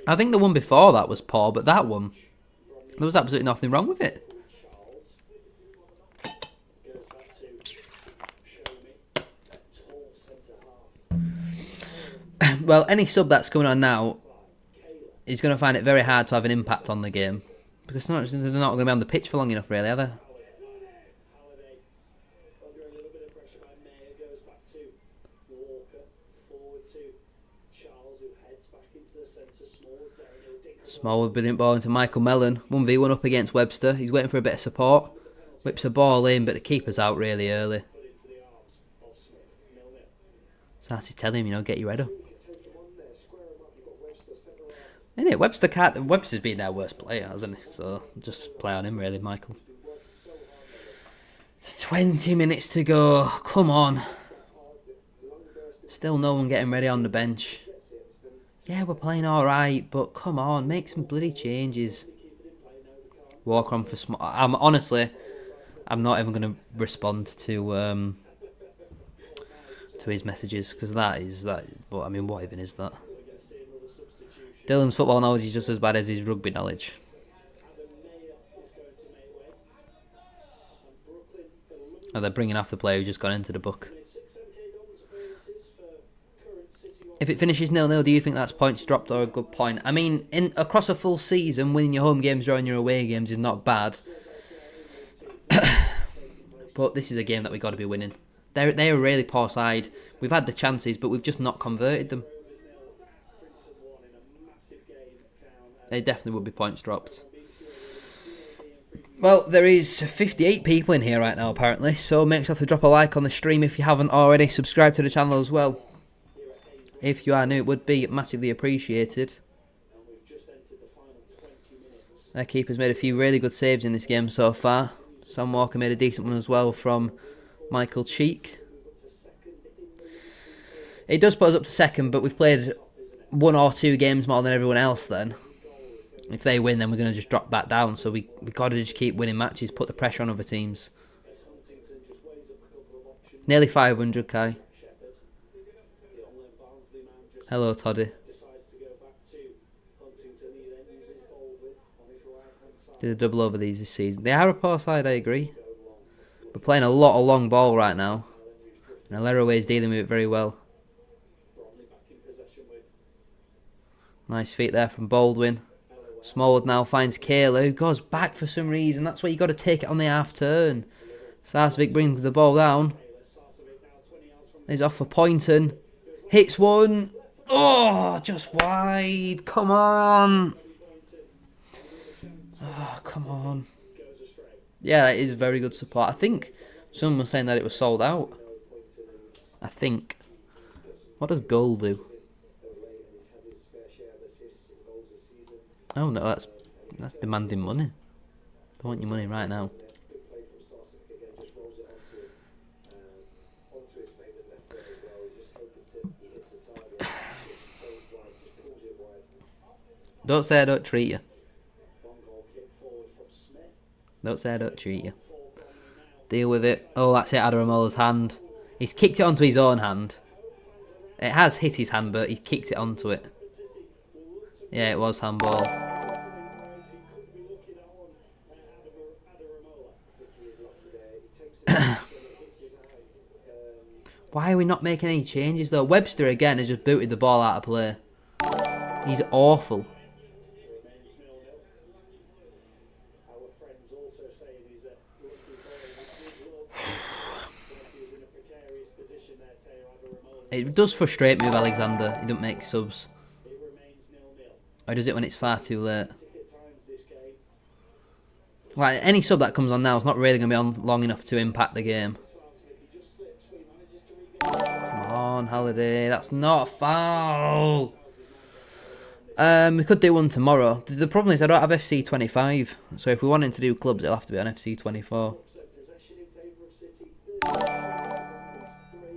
I think the one before that was poor, but that one, there was absolutely nothing wrong with it. Well, any sub that's coming on now is going to find it very hard to have an impact on the game. Because they're not going to be on the pitch for long enough, really, are they? Halliday under a little bit of pressure by Mayer, goes back to Walker, forward to Charles, who heads back into the centre. Smallwood's there, and he'll dig Smallwood, brilliant ball into Michael Mellon. 1v1 up against Webster. He's waiting for a bit of support. Whips a ball in, but the keeper's out really early. put into the arms of Smith. 0-0. Sarcy telling him, get your head up. You can take him on there, square him up. You've got Webster centre half. Innit? Webster's been their worst player, hasn't he? So just play on him, really, Michael. It's 20 minutes to go. Come on. Still no one getting ready on the bench. Yeah, we're playing alright, but come on, make some bloody changes. Walker on for small. I'm not even going to respond to his messages, because that. But I mean, what even is that? Dylan's football knowledge is just as bad as his rugby knowledge. Oh, they're bringing off the player who just got into the book. If it finishes 0-0, do you think that's points dropped or a good point? I mean, across a full season, winning your home games, drawing your away games is not bad. But this is a game that we've got to be winning. They're a really poor side. We've had the chances, but we've just not converted them. They definitely would be points dropped. Well, there is 58 people in here right now, apparently. So make sure to drop a like on the stream if you haven't already. Subscribe to the channel as well. If you are new, it would be massively appreciated. Their keeper's made a few really good saves in this game so far. Sam Walker made a decent one as well from Michael Cheek. It does put us up to second, but we've played 1 or 2 games more than everyone else then. If they win, then we're going to just drop back down. So we've got to just keep winning matches, put the pressure on other teams. Nearly 500, Kai. Hello, Toddy. Did a double over these this season. They are a poor side, I agree. We're playing a lot of long ball right now. And Leroy is dealing with it very well. Nice feet there from Baldwin. Smallwood now finds Kayla, who goes back for some reason. That's where you got to take it on the half turn. Sarcevic brings the ball down. He's off for Poynton. Hits one. Oh, just wide. Come on. Oh, come on. Yeah, that is very good support. I think someone was saying that it was sold out. I think. What does goal do? Oh no, that's demanding money. I want your money right now. Good play from Sarsic again, just rolls it onto his favourite left there as well. He's just hoping he hits a target. Just plays wide, just pulls it wide. Don't say I don't treat you. Long goal kick forward from Smith. Don't say I don't treat you. For Bromley now. Deal with it. Oh, that's it, Adaramola's hand. He's kicked it onto his own hand. It has hit his hand, but he's kicked it onto it. Yeah, it was handball. Why are we not making any changes though? Webster again has just booted the ball out of play. He's awful. Remains 0-0. Our friends also saying he's a lucky boy. He was in a precarious position there, Teo Adaromola. It does frustrate me with Alexander. He doesn't make subs. It remains 0-0. Or does it when it's far too late? Ticket times this game. Like, any sub that comes on now is not really going to be on long enough to impact the game. Sarsic, he just slips, but he manages to regain. Come on, Halliday. That's not a foul. We could do one tomorrow. The problem is I don't have FC25. So if we wanted to do clubs, it'll have to be on FC24. So possession in favour of City. 3,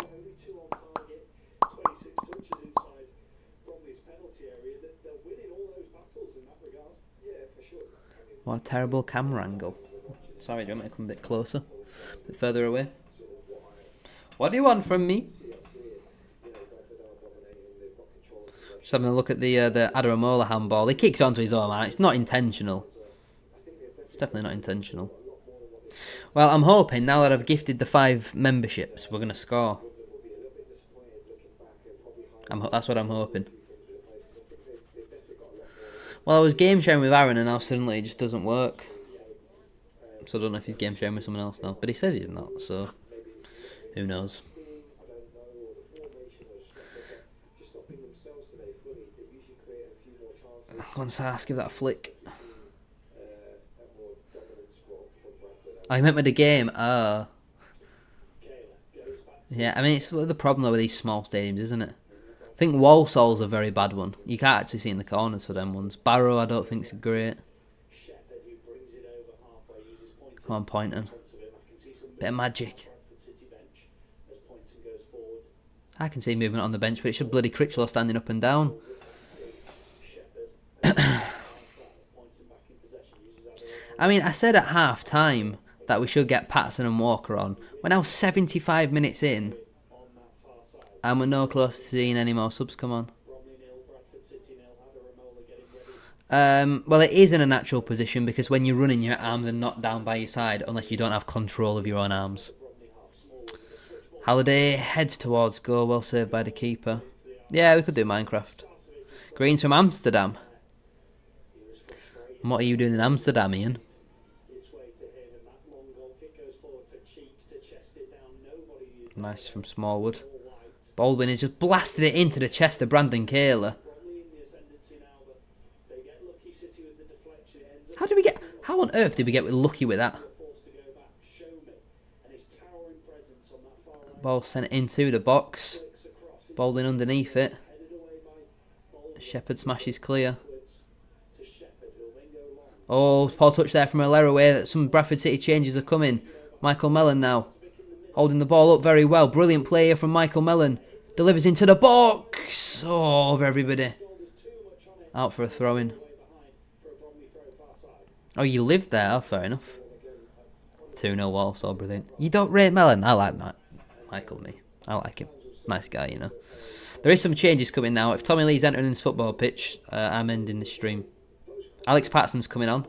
only 2 on target. 26 touches inside Bromley's penalty area. They're winning all those battles in that regard. Yeah, for sure. What a terrible camera angle. Sorry, do you want me to come a bit closer? A bit further away? What do you want from me? Just having a look at the Adaramola handball. He kicks onto his own man. It's not intentional. It's definitely not intentional. Well, I'm hoping now that I've gifted the 5 memberships, we're going to score. That's what I'm hoping. Well, I was game sharing with Aaron and now suddenly it just doesn't work. So I don't know if he's game sharing with someone else now. But he says he's not, so who knows. Go on, Sars, give that a flick. I meant with the game. Yeah, I mean, it's the problem though with these small stadiums, isn't it? I think Walsall's a very bad one. You can't actually see in the corners for them ones. Barrow, I don't think is great. Shepherd, who brings it over halfway, uses Pointon. Come on, Pointon. I can see some Bit of magic. Bradford City bench as Pointon goes forward. I can see movement on the bench, but it should bloody Critchlow standing up and down. Shepherd. Pointon back in possession, uses Adaromola. I mean, I said at half time that we should get Patterson and Walker on. We're now 75 minutes in, On that far side. and we're no close to seeing any more subs come on. Bromley 0, Bradford City 0. Adaromola getting ready. Well, it is in a natural position because when you're running, your arms are not down by your side unless you don't have control of your own arms. Bromley half small with a switch ball. Halliday heads towards goal, well saved by the keeper. Yeah, we could do Minecraft. Green's from Amsterdam. And what are you doing in Amsterdam, Ian? Its way to him, and that long goal kick goes forward for Cheeks to chest it down. Nobody is Nice from Smallwood. all white. Baldwin has just blasted it into the chest of Brandon Kayler. Bromley in the ascendancy now, but they get lucky. City with the deflection. It ends up How on earth did we get lucky with that? forced to go back. Show me, and his towering presence on that far right Ball sent into the box. flicks across. Baldwin underneath it. Headed away by Baldwin Shepherd smashes clear. to Shepherd, who'll then go long. Oh, poor touch there from Alera away. Some Bradford City changes are coming. Michael Mellon now. Holding the ball up very well. Brilliant play here from Michael Mellon. Delivers into the box. Oh, over everybody. Out for a throw-in. Oh, you lived there? Oh, fair enough. 2-0 Walsall, brilliant. You don't rate Mellon? I like Michael, me. I like him. Nice guy, you know. There is some changes coming now. If Tommy Lee's entering this football pitch, I'm ending the stream. Alex Patterson's coming on.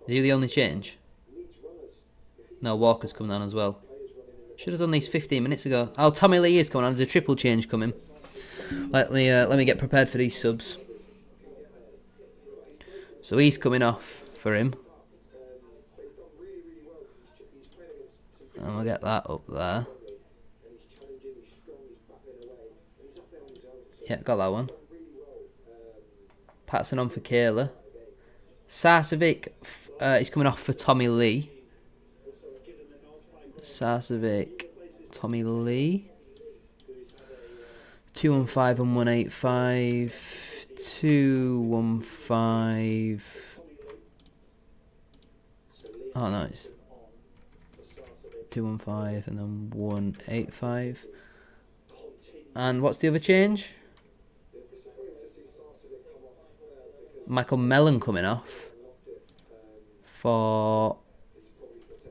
Is he the only change? No, Walker's coming on as well. Should have done these 15 minutes ago. Oh, Tommy Lee is coming on. There's a triple change coming. Let me get prepared for these subs. So he's coming off for him. And we'll get that up there. Yeah, got that one. Patterson on for Kayla. Sarcevic, he's coming off for Tommy Lee. Sarcevic, Tommy Lee. 215 and 185. 215. Oh no, it's 215 and then 185. And what's the other change? Michael Mellon coming off for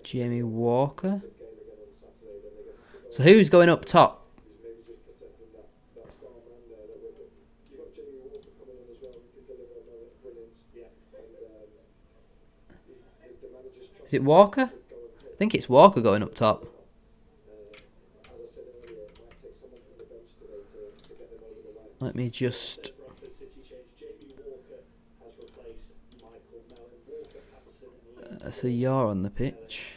Jamie Walker. So who's going up top? Is it Walker? I think it's Walker going up top. Let me just... So you're on the pitch.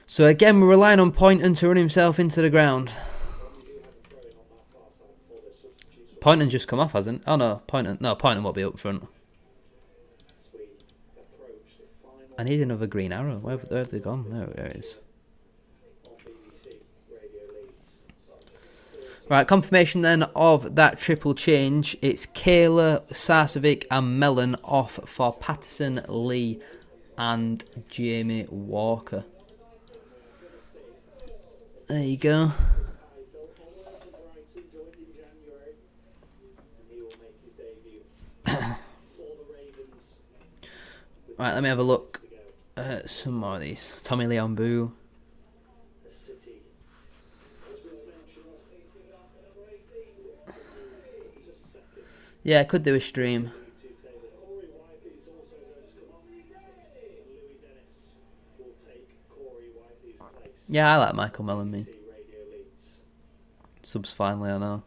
So again, we're relying on Poynton to run himself into the ground. Poynton just come off, hasn't? Oh no, Poynton won't be up front. I need another green arrow. Where have they gone? There it is. Right, confirmation then of that triple change. It's Kayla, Sarcevic and Mellon off for Patterson, Lee and Jamie Walker. There you go. Right, let me have a look at some more of these. Tommy Leon-Boo. Yeah, I could do a stream. Yeah, I like Michael Mellon. Subs finally, I know.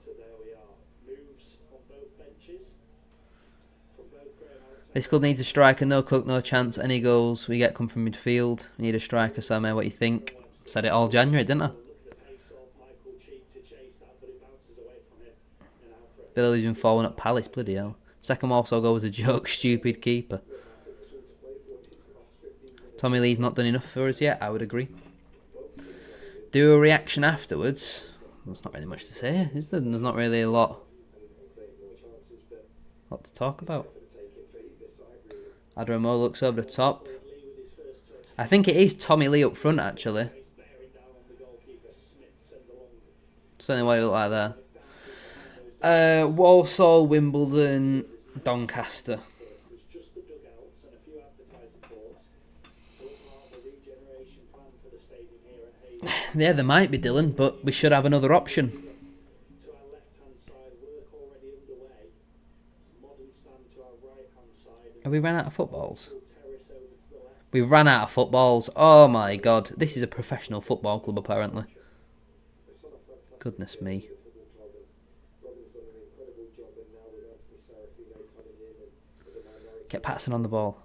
This club needs a striker, no Cook, no chance. Any goals we get come from midfield. We need a striker, Sam. What you think? Said it all January, didn't I? Billy's been falling at Palace, bloody hell. Second also goal was a joke, stupid keeper. Tommy Lee's not done enough for us yet, I would agree. Do a reaction afterwards. There's not really much to say, is there? There's not really a lot to talk about. Adremo looks over the top. I think it is Tommy Lee up front, actually. Certainly what it looked like there. Walsall, Wimbledon, Doncaster. Yeah, there might be, Dylan, but we should have another option. Have we ran out of footballs? We've ran out of footballs. Oh my god. This is a professional football club, apparently. Goodness me. Get Patterson on the ball.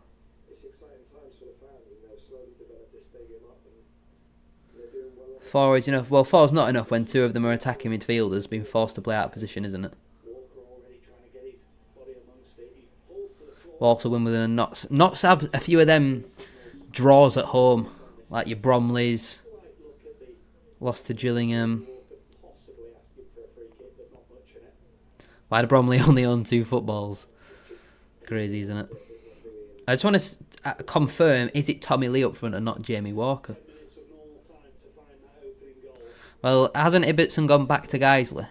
Four is enough. Well, four's not enough when two of them are attacking midfielders being forced to play out of position, isn't it? Walsall, Wimbledon and Notts. Notts have a few of them draws at home, like your Bromleys. Lost to Gillingham. Why do Bromley only own 2 footballs? Crazy, isn't it? I just want to confirm, is it Tommy Lee up front and not Jamie Walker? Well, hasn't Ibbotson gone back to Guiseley?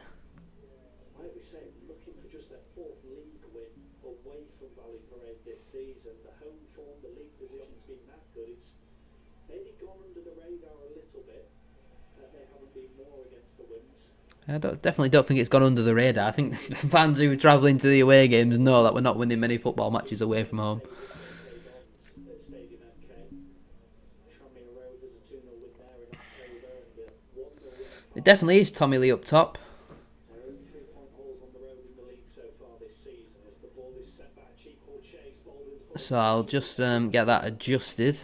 I definitely don't think it's gone under the radar. I think fans who are travelling to the away games know that we're not winning many football matches away from home. It definitely is Tommy Lee up top. So I'll just get that adjusted.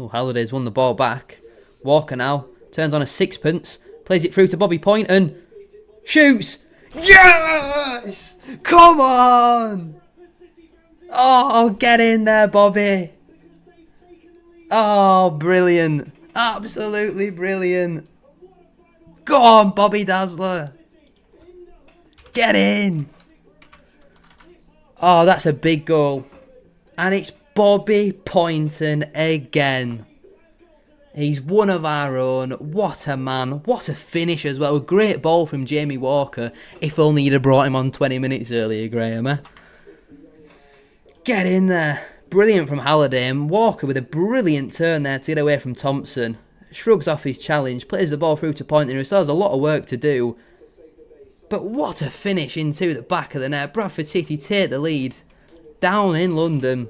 Oh, Halliday's won the ball back. Walker now turns on a sixpence, plays it through to Bobby Poynton, shoots. Yes! Come on! Oh, get in there, Bobby. Oh, brilliant. Absolutely brilliant. Go on, Bobby Dazzler. Get in. Oh, that's a big goal. And it's Bobby Poynton again. He's one of our own. What a man. What a finish as well. A great ball from Jamie Walker. If only you'd have brought him on 20 minutes earlier, Graham. Eh? Get in there. Brilliant from Halliday. And Walker with a brilliant turn there to get away from Thompson. Shrugs off his challenge. Plays the ball through to Poynton, who still has a lot of work to do. But what a finish into the back of the net. Bradford City take the lead down in London.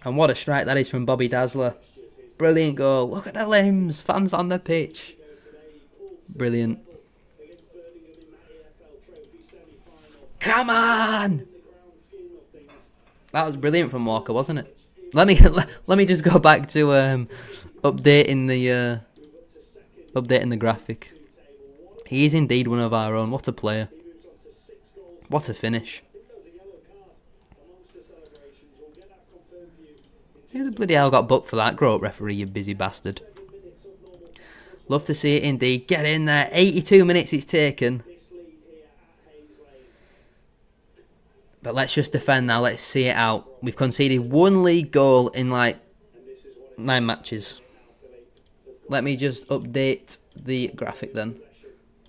And what a strike that is from Bobby Dazzler. Brilliant goal. Look at the limbs. Fans on the pitch. Brilliant. Come on! That was brilliant from Walker, wasn't it? Let me just go back to updating the graphic. He is indeed one of our own. What a player. What a finish. Who the bloody hell got booked for that? Grow up, referee, you busy bastard. Love to see it indeed. Get in there. 82 minutes it's taken. But let's just defend now. Let's see it out. We've conceded one league goal in like 9 matches. Let me just update the graphic then.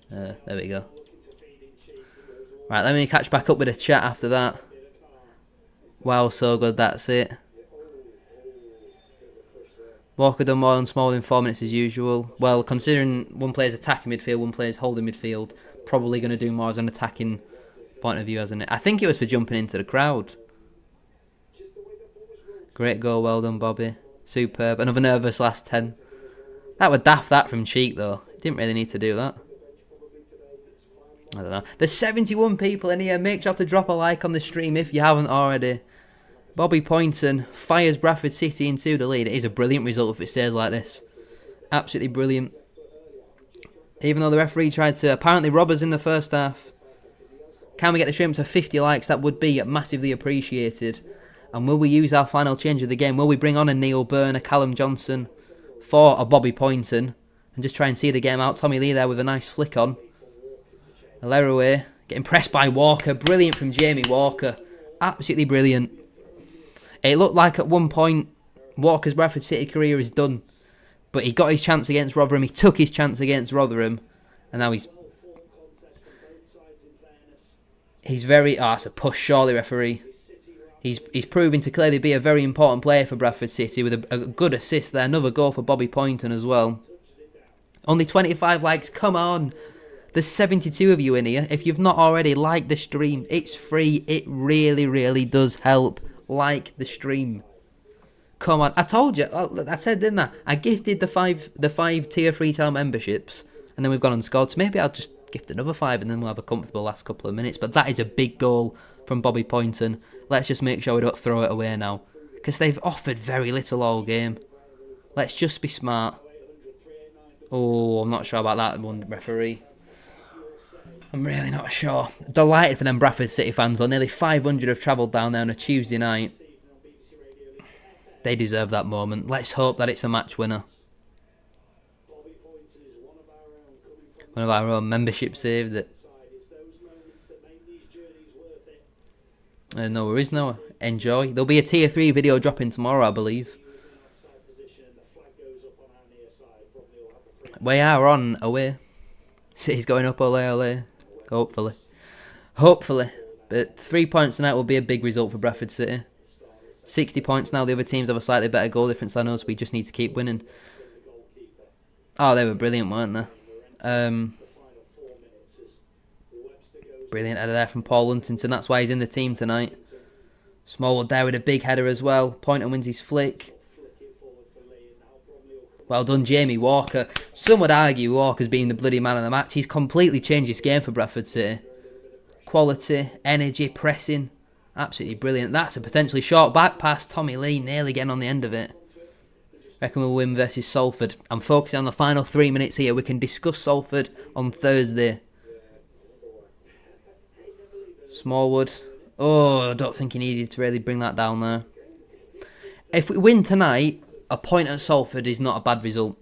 There we go. Right, let me catch back up with a chat after that. Wow, so good. That's it. Walker done more on small in 4 minutes as usual. Well, considering one player's attacking midfield, one player's holding midfield, probably going to do more as an attacking point of view, hasn't it? I think it was for jumping into the crowd. Great goal, well done, Bobby. Superb. Another nervous last 10. That was daft, that from Cheek, though. Didn't really need to do that. I don't know. There's 71 people in here. Make sure to drop a like on the stream if you haven't already. Bobby Poynton fires Bradford City into the lead. It is a brilliant result if it stays like this. Absolutely brilliant. Even though the referee tried to apparently rob us in the first half. Can we get the stream to 50 likes? That would be massively appreciated. And will we use our final change of the game? Will we bring on a Neil Byrne, a Callum Johnson for a Bobby Poynton? And just try and see the game out. Tommy Lee there with a nice flick on. Leroy getting pressed by Walker. Brilliant from Jamie Walker. Absolutely brilliant. It looked like at one point Walker's Bradford City career is done. But he got his chance against Rotherham. He took his chance against Rotherham. And now he's very... Oh, that's a push, surely, referee. He's proving to clearly be a very important player for Bradford City with a good assist there. Another goal for Bobby Poynton as well. Only 25 likes. Come on. There's 72 of you in here. If you've not already, like the stream. It's free. It really, really does help. Like the stream. Come on. I told you. I said, didn't I? I gifted the five tier 3 channel memberships. And then we've gone and scored. So maybe I'll just gift another 5 and then we'll have a comfortable last couple of minutes. But that is a big goal from Bobby Poynton. Let's just make sure we don't throw it away now. Because they've offered very little all game. Let's just be smart. Oh, I'm not sure about that one, referee. I'm really not sure. Delighted for them Bradford City fans. Nearly 500 have travelled down there on a Tuesday night. They deserve that moment. Let's hope that it's a match winner. One of our own membership saved it. No worries, no. Enjoy. There'll be a tier 3 video dropping tomorrow, I believe. We are on away. City's going up, ole. Hopefully. But 3 points tonight will be a big result for Bradford City. 60 points now. The other teams have a slightly better goal difference than us. We just need to keep winning. Oh, they were brilliant, weren't they? Brilliant header there from Paul Huntington. That's why he's in the team tonight. Smallwood there with a big header as well. Poynton wins his flick. Well done, Jamie Walker. Some would argue Walker's being the bloody man of the match. He's completely changed his game for Bradford City. Quality, energy, pressing. Absolutely brilliant. That's a potentially short back pass. Tommy Lee nearly getting on the end of it. Reckon we'll win versus Salford. I'm focusing on the final 3 minutes here. We can discuss Salford on Thursday. Smallwood. Oh, I don't think he needed to really bring that down there. If we win tonight, a point at Salford is not a bad result.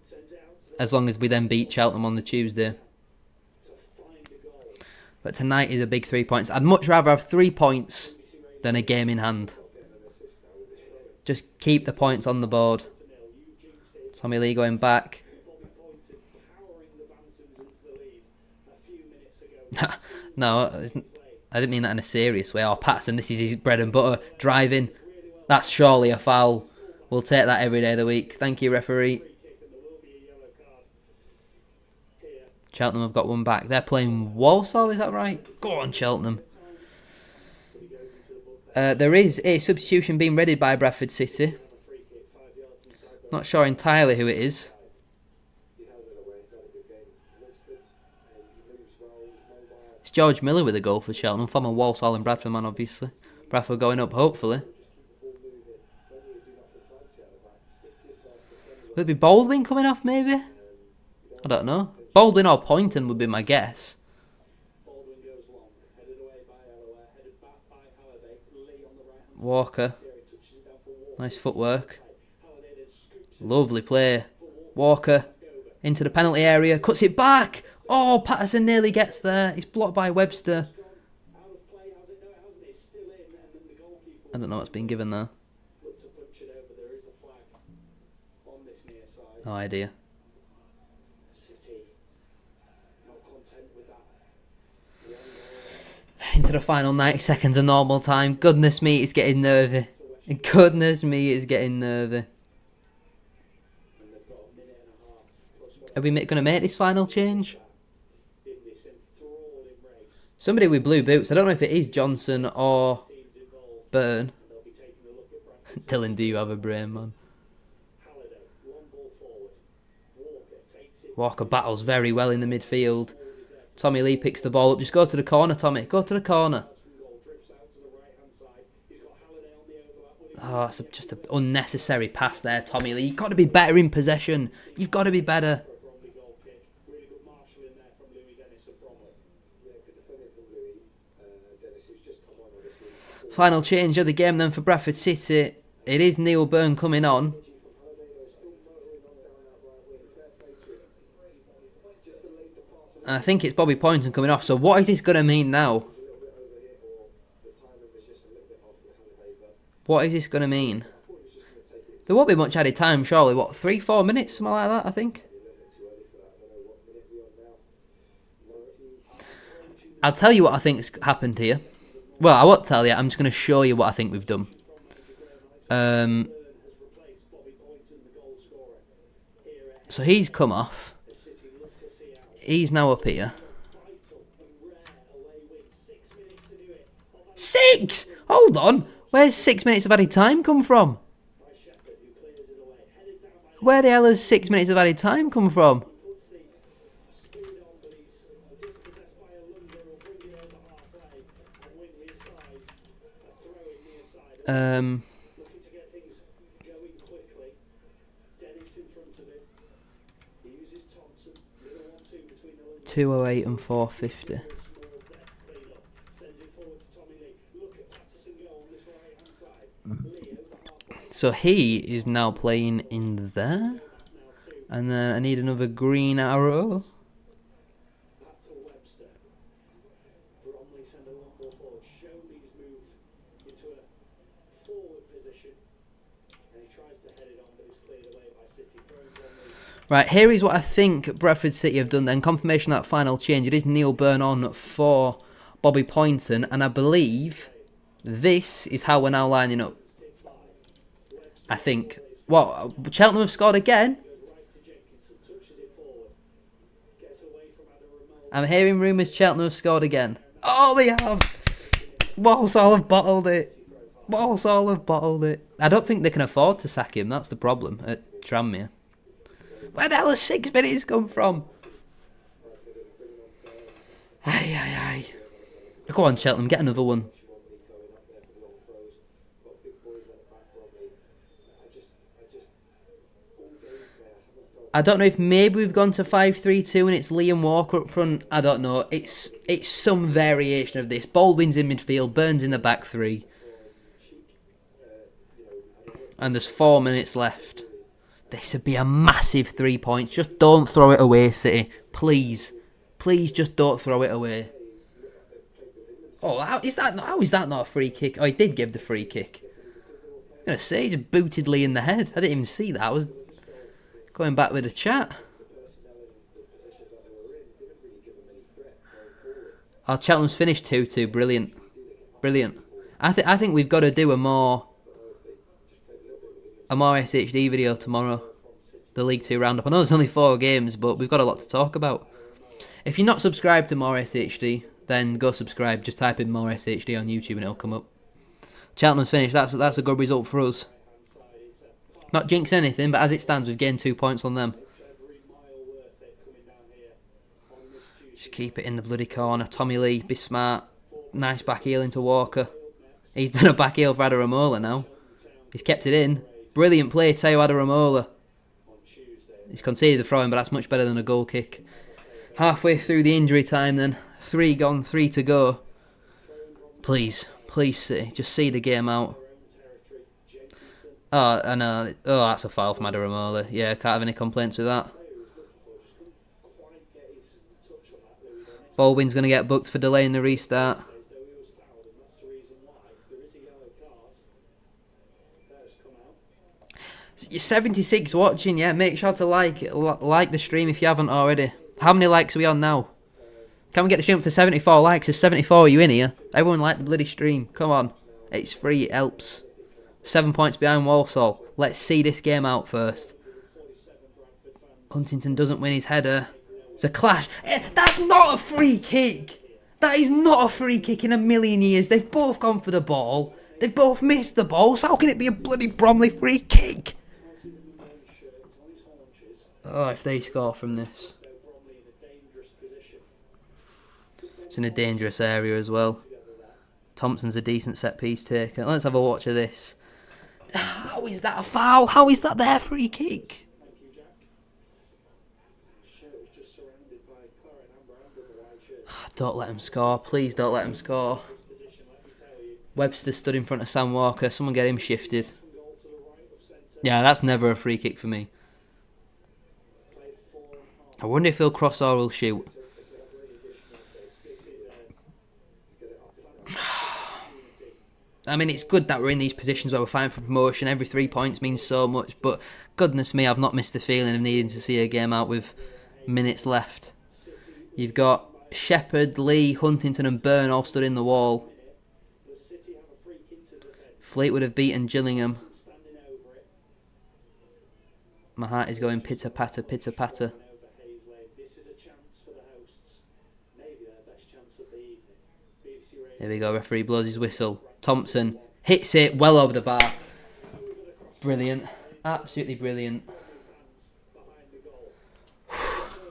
As long as we then beat Cheltenham on the Tuesday. But tonight is a big 3 points. I'd much rather have 3 points than a game in hand. Just keep the points on the board. Tommy Lee going back. No, I didn't mean that in a serious way. Oh, Patterson, this is his bread and butter. Driving. That's surely a foul. We'll take that every day of the week. Thank you, referee. Cheltenham have got one back. They're playing Walsall, is that right? Go on, Cheltenham. There is a substitution being readied by Bradford City. Not sure entirely who it is. It's George Miller with a goal for Cheltenham. Former Walsall and Bradford man, obviously. Bradford going up, hopefully. Will it be Baldwin coming off, maybe? I don't know. Baldwin or Poynton would be my guess. Walker. Nice footwork. Lovely play. Walker into the penalty area. Cuts it back. Oh, Patterson nearly gets there. He's blocked by Webster. I don't know what's been given there. No idea. Into the final 90 seconds of normal time. Goodness me, it's getting nervy. Goodness me, it's getting nervy. Are we going to make this final change? Somebody with blue boots. I don't know if it is Johnson or Byrne. Dylan, do you have a brain, man? Walker battles very well in the midfield. Tommy Lee picks the ball up. Just go to the corner, Tommy. Go to the corner. Oh, it's just an unnecessary pass there, Tommy Lee. You've got to be better in possession. You've got to be better. Final change of the game then for Bradford City. It is Neil Byrne coming on. And I think it's Bobby Poynton coming off. So what is this going to mean now? What is this going to mean? There won't be much added time, surely. What, 3-4 minutes? Something like that, I think. I'll tell you what I think's happened here. Well, I won't tell you. I'm just going to show you what I think we've done. So he's come off. He's now up here. 6! Hold on. Where's 6 minutes of added time come from? Where the hell has 6 minutes of added time come from? Um... 208 and 450. So he is now playing in there. And then I need another green arrow. Right, here is what I think Bradford City have done then. Confirmation of that final change. It is Neil Byrne on for Bobby Poynton. And I believe this is how we're now lining up. I think. What? Cheltenham have scored again? I'm hearing rumours Cheltenham have scored again. Oh, they have! Walsall have bottled it. Walsall have bottled it. I don't think they can afford to sack him. That's the problem at Tranmere. Where the hell has 6 minutes come from? Aye, aye, aye. Go on, Cheltenham, get another one. I don't know if maybe we've gone to 5-3-2 and it's Liam Walker up front. I don't know. It's some variation of this. Baldwin's in midfield, Burns in the back three. And there's 4 minutes left. This would be a massive 3 points. Just don't throw it away, City. Please. Please just don't throw it away. Oh, how is that not a free kick? Oh, he did give the free kick. I'm going to say, he just booted Lee in the head. I didn't even see that. I was going back with the chat. Oh, Cheltenham's finished 2-2. Brilliant. Brilliant. I think we've got to do a more SHD video tomorrow. The League 2 roundup. I know there's only 4 games, but we've got a lot to talk about. If you're not subscribed to More SHD, then go subscribe. Just type in More SHD on YouTube and it'll come up. Cheltenham's finished. That's a good result for us. Not jinx anything, but as it stands, we've gained 2 points on them. Just keep it in the bloody corner. Tommy Lee, be smart. Nice back heel into Walker. He's done a back heel for Adaramola now. He's kept it in. Brilliant play, Teo Adaramola. He's conceded the throw-in, but that's much better than a goal kick. Halfway through the injury time then. 3 gone, 3 to go. Please, City, just see the game out. Oh, I know. Oh, that's a foul from Adaramola. Yeah, can't have any complaints with that. Baldwin's going to get booked for delaying the restart. You're 76 watching, yeah. Make sure to like the stream if you haven't already. How many likes are we on now? Can we get the stream up to 74 likes? There's 74 of you in here. Everyone like the bloody stream. Come on. It's free, it helps. 7 points behind Walsall. Let's see this game out first. Huntington doesn't win his header. It's a clash. That's not a free kick. That is not a free kick in a million years. They've both gone for the ball. They've both missed the ball. So how can it be a bloody Bromley free kick? Oh, if they score from this. It's in a dangerous area as well. Thompson's a decent set piece taker. Let's have a watch of this. How is that a foul? How is that their free kick? Don't let him score. Please don't let him score. Webster stood in front of Sam Walker. Someone get him shifted. Yeah, that's never a free kick for me. I wonder if he'll cross or he'll shoot. I mean, it's good that we're in these positions where we're fighting for promotion. Every 3 points means so much, but goodness me, I've not missed the feeling of needing to see a game out with minutes left. You've got Shepherd, Lee, Huntington and Byrne all stood in the wall. Fleetwood have beaten Gillingham. My heart is going pitter-patter, pitter-patter. Here we go, referee blows his whistle. Thompson hits it well over the bar. Brilliant. Absolutely brilliant.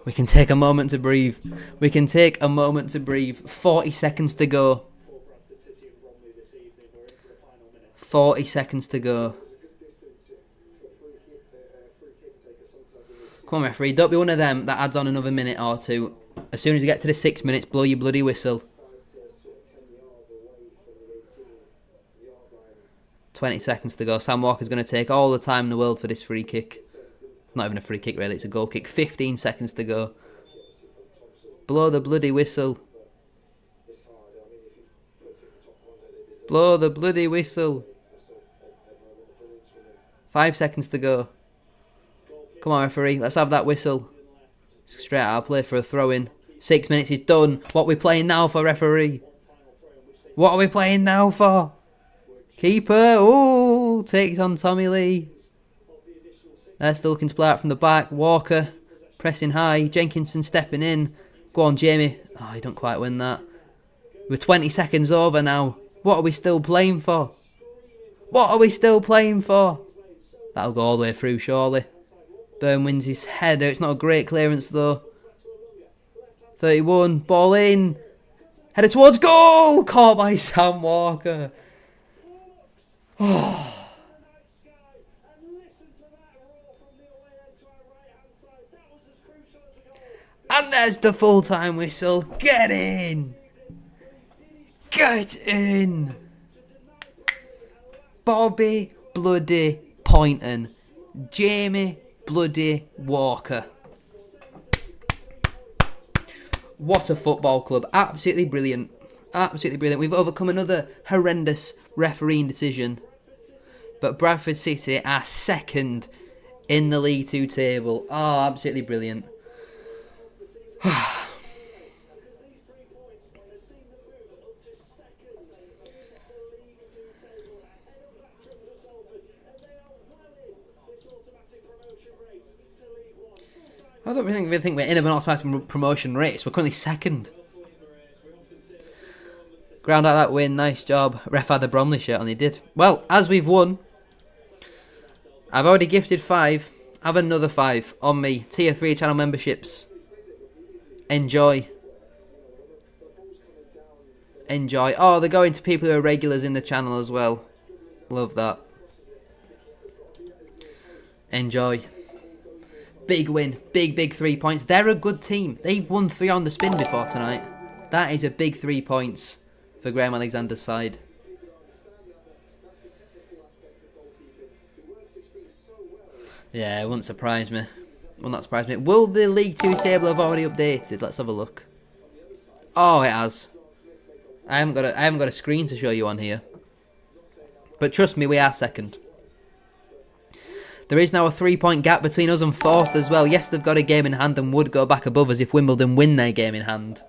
We can take a moment to breathe. 40 seconds to go. 40 seconds to go. Come on, referee. Don't be one of them that adds on another minute or two. As soon as you get to the 6 minutes, blow your bloody whistle. 20 seconds to go. Sam Walker's going to take all the time in the world for this free kick. Not even a free kick, really. It's a goal kick. 15 seconds to go. Blow the bloody whistle. Blow the bloody whistle. 5 seconds to go. Come on, referee. Let's have that whistle. Straight out of play for a throw-in. 6 minutes is done. What are we playing now for, referee? What are we playing now for? Keeper. Oh, takes on Tommy Lee. They're still looking to play out from the back. Walker pressing high. Jenkinson stepping in. Go on, Jamie. Oh, he don't quite win that. We're 20 seconds over now. What are we still playing for? What are we still playing for? That'll go all the way through, surely. Byrne wins his header. It's not a great clearance, though. 31. Ball in. Header towards goal. Caught by Sam Walker. Oh. And there's the full-time whistle. Get in! Get in! Bobby bloody Poynton. Jamie bloody Walker. What a football club. Absolutely brilliant. Absolutely brilliant. We've overcome another horrendous refereeing decision. But Bradford City are second in the League Two table. Oh, absolutely brilliant. I don't really think we're in an automatic promotion race. We're currently second. Ground out that win. Nice job. Ref had the Bromley shirt on. He did. Well, as we've won, I've already gifted 5. Have another 5 on me. Tier 3 channel memberships. Enjoy. Enjoy. Oh, they're going to people who are regulars in the channel as well. Love that. Enjoy. Big win. Big 3 points. They're a good team. They've won 3 on the spin before tonight. That is a big 3 points for Graham Alexander's side. Yeah, it wouldn't surprise me. Will not surprise me. Will the League 2 table have already updated? Let's have a look. Oh, it has. I haven't got a screen to show you on here. But trust me, we are second. There is now a 3-point gap between us and 4th as well. Yes, they've got a game in hand and would go back above us if Wimbledon win their game in hand.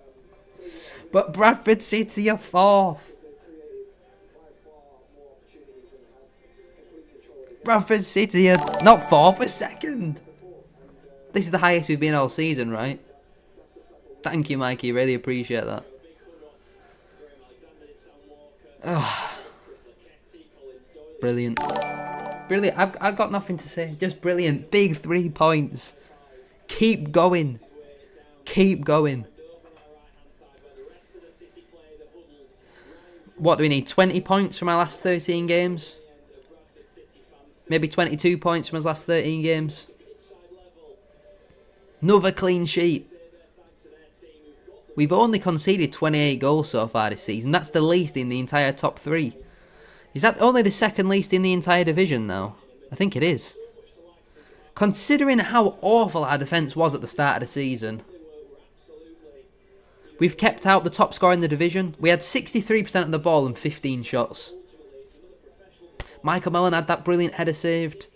But Bradford City are 4th. Bradford City are not 4th, we're 2nd. This is the highest we've been all season, right? Thank you, Mikey. Really appreciate that. Oh. Brilliant. Brilliant. I've got nothing to say. Just brilliant. Big 3 points. Keep going. Keep going. What do we need? 20 points from our last 13 games? Maybe 22 points from his last 13 games. Another clean sheet. We've only conceded 28 goals so far this season. That's the least in the entire top 3. Is that only the second least in the entire division now? I think it is. Considering how awful our defence was at the start of the season. We've kept out the top scorer in the division. We had 63% of the ball and 15 shots. Michael Mellon had that brilliant header saved.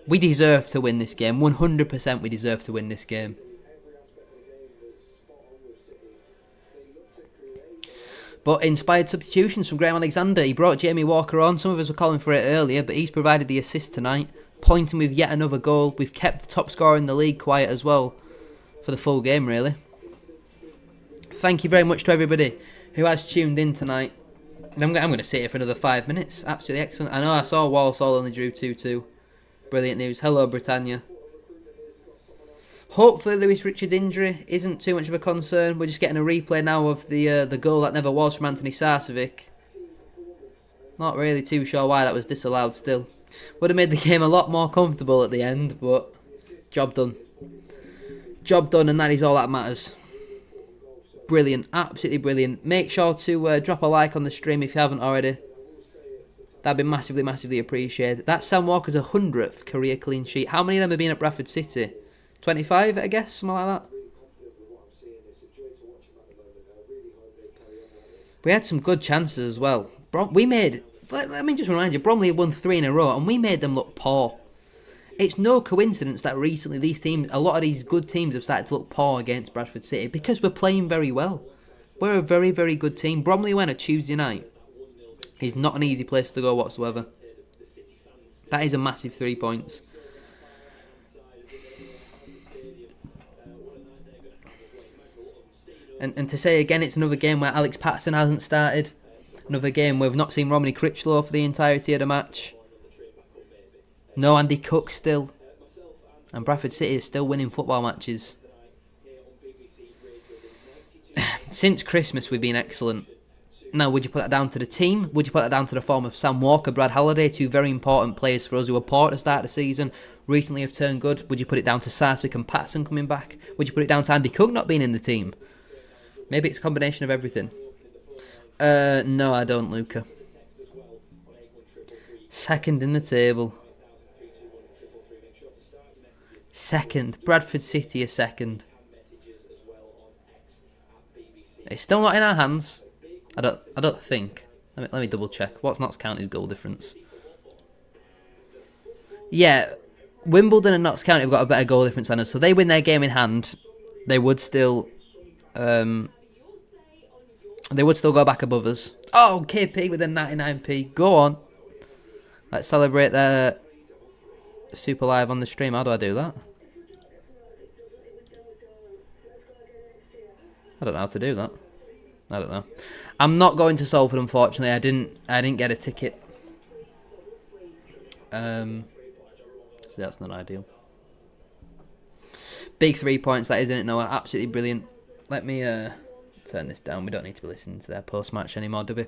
We deserve to win this game. 100% we deserve to win this game. But inspired substitutions from Graham Alexander. He brought Jamie Walker on. Some of us were calling for it earlier, but he's provided the assist tonight. Pointing with yet another goal. We've kept the top scorer in the league quiet as well. For the full game, really. Thank you very much to everybody who has tuned in tonight. I'm going to sit here for another 5 minutes. Absolutely excellent. I know I saw Walsall only drew 2-2. Brilliant news. Hello, Britannia. Hopefully Lewis Richards' injury isn't too much of a concern. We're just getting a replay now of the goal that never was from Anthony Sarcevic. Not really too sure why that was disallowed still. Would have made the game a lot more comfortable at the end, but job done. Job done, and that is all that matters. Brilliant, absolutely brilliant. Make sure to drop a like on the stream if you haven't already. That'd be massively appreciated. That's Sam Walker's 100th career clean sheet. How many of them have been at Bradford City? 25, I guess, something like that. We had some good chances as well. We made, let me just remind you, Bromley won 3 in a row and we made them look poor. It's no coincidence that recently these teams, a lot of these good teams have started to look poor against Bradford City because we're playing very well. We're a very good team. Bromley went a Tuesday night. It's not an easy place to go whatsoever. That is a massive 3 points. And to say again, it's another game where Alex Patterson hasn't started. Another game where we've not seen Romney Critchlow for the entirety of the match. No Andy Cook still. And Bradford City is still winning football matches. Since Christmas we've been excellent. Now, would you put that down to the team? Would you put that down to the form of Sam Walker, Brad Halliday, two very important players for us who were poor at the start of the season, recently have turned good? Would you put it down to Sarswick and Patson coming back? Would you put it down to Andy Cook not being in the team? Maybe it's a combination of everything. No, I don't, Luca. Second in the table. Second. Bradford City are second. It's still not in our hands. I don't think. Let me double check. What's Notts County's goal difference? Yeah, Wimbledon and Notts County have got a better goal difference than us, so they win their game in hand. They would still go back above us. Oh, KP with a 99p. Go on. Let's celebrate their Super Live on the stream. How do I do that? I don't know how to do that. I don't know. I'm not going to Salford, unfortunately. I didn't get a ticket. So that's not ideal. Big 3 points, that is, isn't it, Noah? Absolutely brilliant. Let me turn this down. We don't need to be listening to their post-match anymore, do we?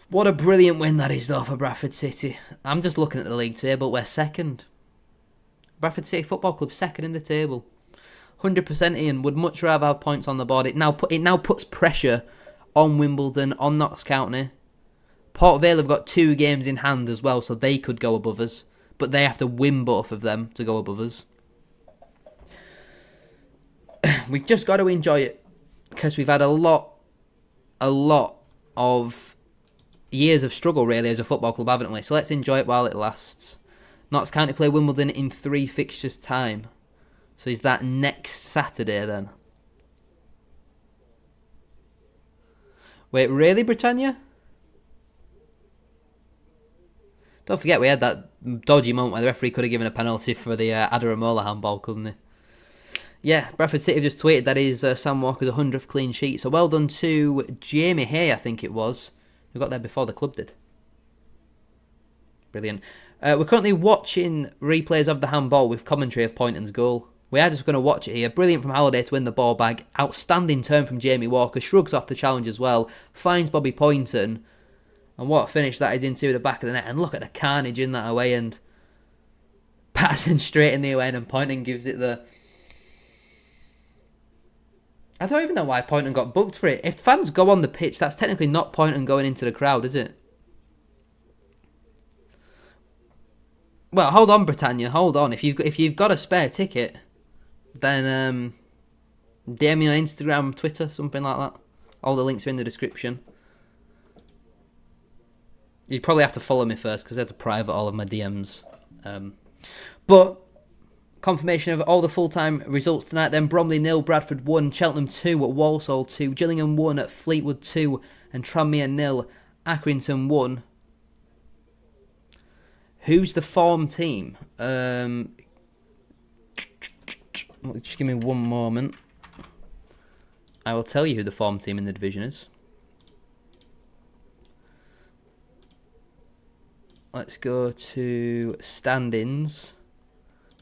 What a brilliant win that is, though, for Bradford City. I'm just looking at the league table. We're second. Bradford City Football Club second in the table. 100% Ian would much rather have points on the board. It now puts pressure on Wimbledon, on Notts County. Port Vale have got 2 games in hand as well, so they could go above us. But they have to win both of them to go above us. We've just got to enjoy it, because we've had a lot of years of struggle, really, as a football club, haven't we? So let's enjoy it while it lasts. Notts County play Wimbledon in 3 fixtures' time. So is that next Saturday, then? Wait, really, Britannia? Don't forget, we had that dodgy moment where the referee could have given a penalty for the Adaramola handball, couldn't he? Yeah, Bradford City have just tweeted that is Sam Walker's 100th clean sheet. So well done to Jamie Hay, I think it was, who got there before the club did. Brilliant. We're currently watching replays of the handball with commentary of Poynton's goal. We are just going to watch it here. Brilliant from Halliday to win the ball back. Outstanding turn from Jamie Walker. Shrugs off the challenge as well. Finds Bobby Poynton. And what a finish that is into the back of the net. And look at the carnage in that away end. Passing straight in the away end, and Poynton gives it the... I don't even know why Poynton got booked for it. If fans go on the pitch, that's technically not Poynton going into the crowd, is it? Well, hold on, Britannia. Hold on. If you've got a spare ticket, then DM me on Instagram, Twitter, something like that. All the links are in the description. You'd probably have to follow me first, because I had to private all of my DMs. But confirmation of all the full-time results tonight then. Bromley 0, Bradford 1, Cheltenham 2, Walsall 2, Gillingham 1, Fleetwood 2, and Tranmere 0, Accrington 1. Who's the form team? Just give me one moment. I will tell you who the form team in the division is. Let's go to standings.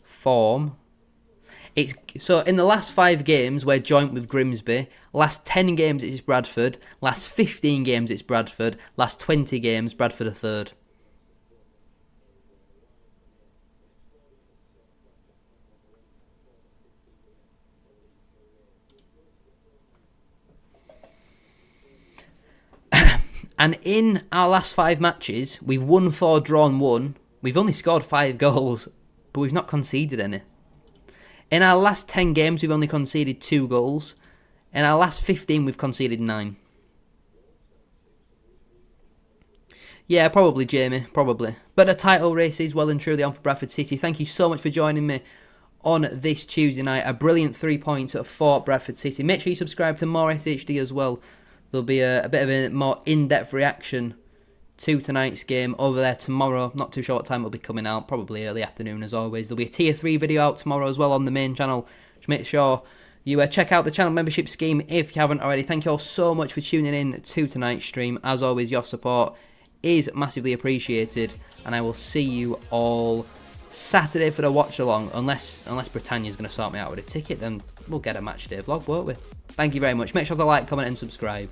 Form. So in the last 5 games, we're joint with Grimsby. Last 10 games, it's Bradford. Last 15 games, it's Bradford. Last 20 games, Bradford are third. And in our last 5 matches, we've won 4, drawn 1. We've only scored 5 goals, but we've not conceded any. In our last 10 games, we've only conceded 2 goals. In our last 15, we've conceded 9. Yeah, probably, Jamie, probably. But the title race is well and truly on for Bradford City. Thank you so much for joining me on this Tuesday night. A brilliant 3 points for Bradford City. Make sure you subscribe to more SHD as well. There'll be a bit of a more in-depth reaction to tonight's game over there tomorrow. Not too sure what time it'll be coming out. Probably early afternoon as always. There'll be a Tier 3 video out tomorrow as well on the main channel. Just make sure you check out the channel membership scheme if you haven't already. Thank you all so much for tuning in to tonight's stream. As always, your support is massively appreciated. And I will see you all Saturday for the watch along. Unless Britannia's going to sort me out with a ticket, then we'll get a match day vlog, won't we? Thank you very much. Make sure to like, comment and subscribe.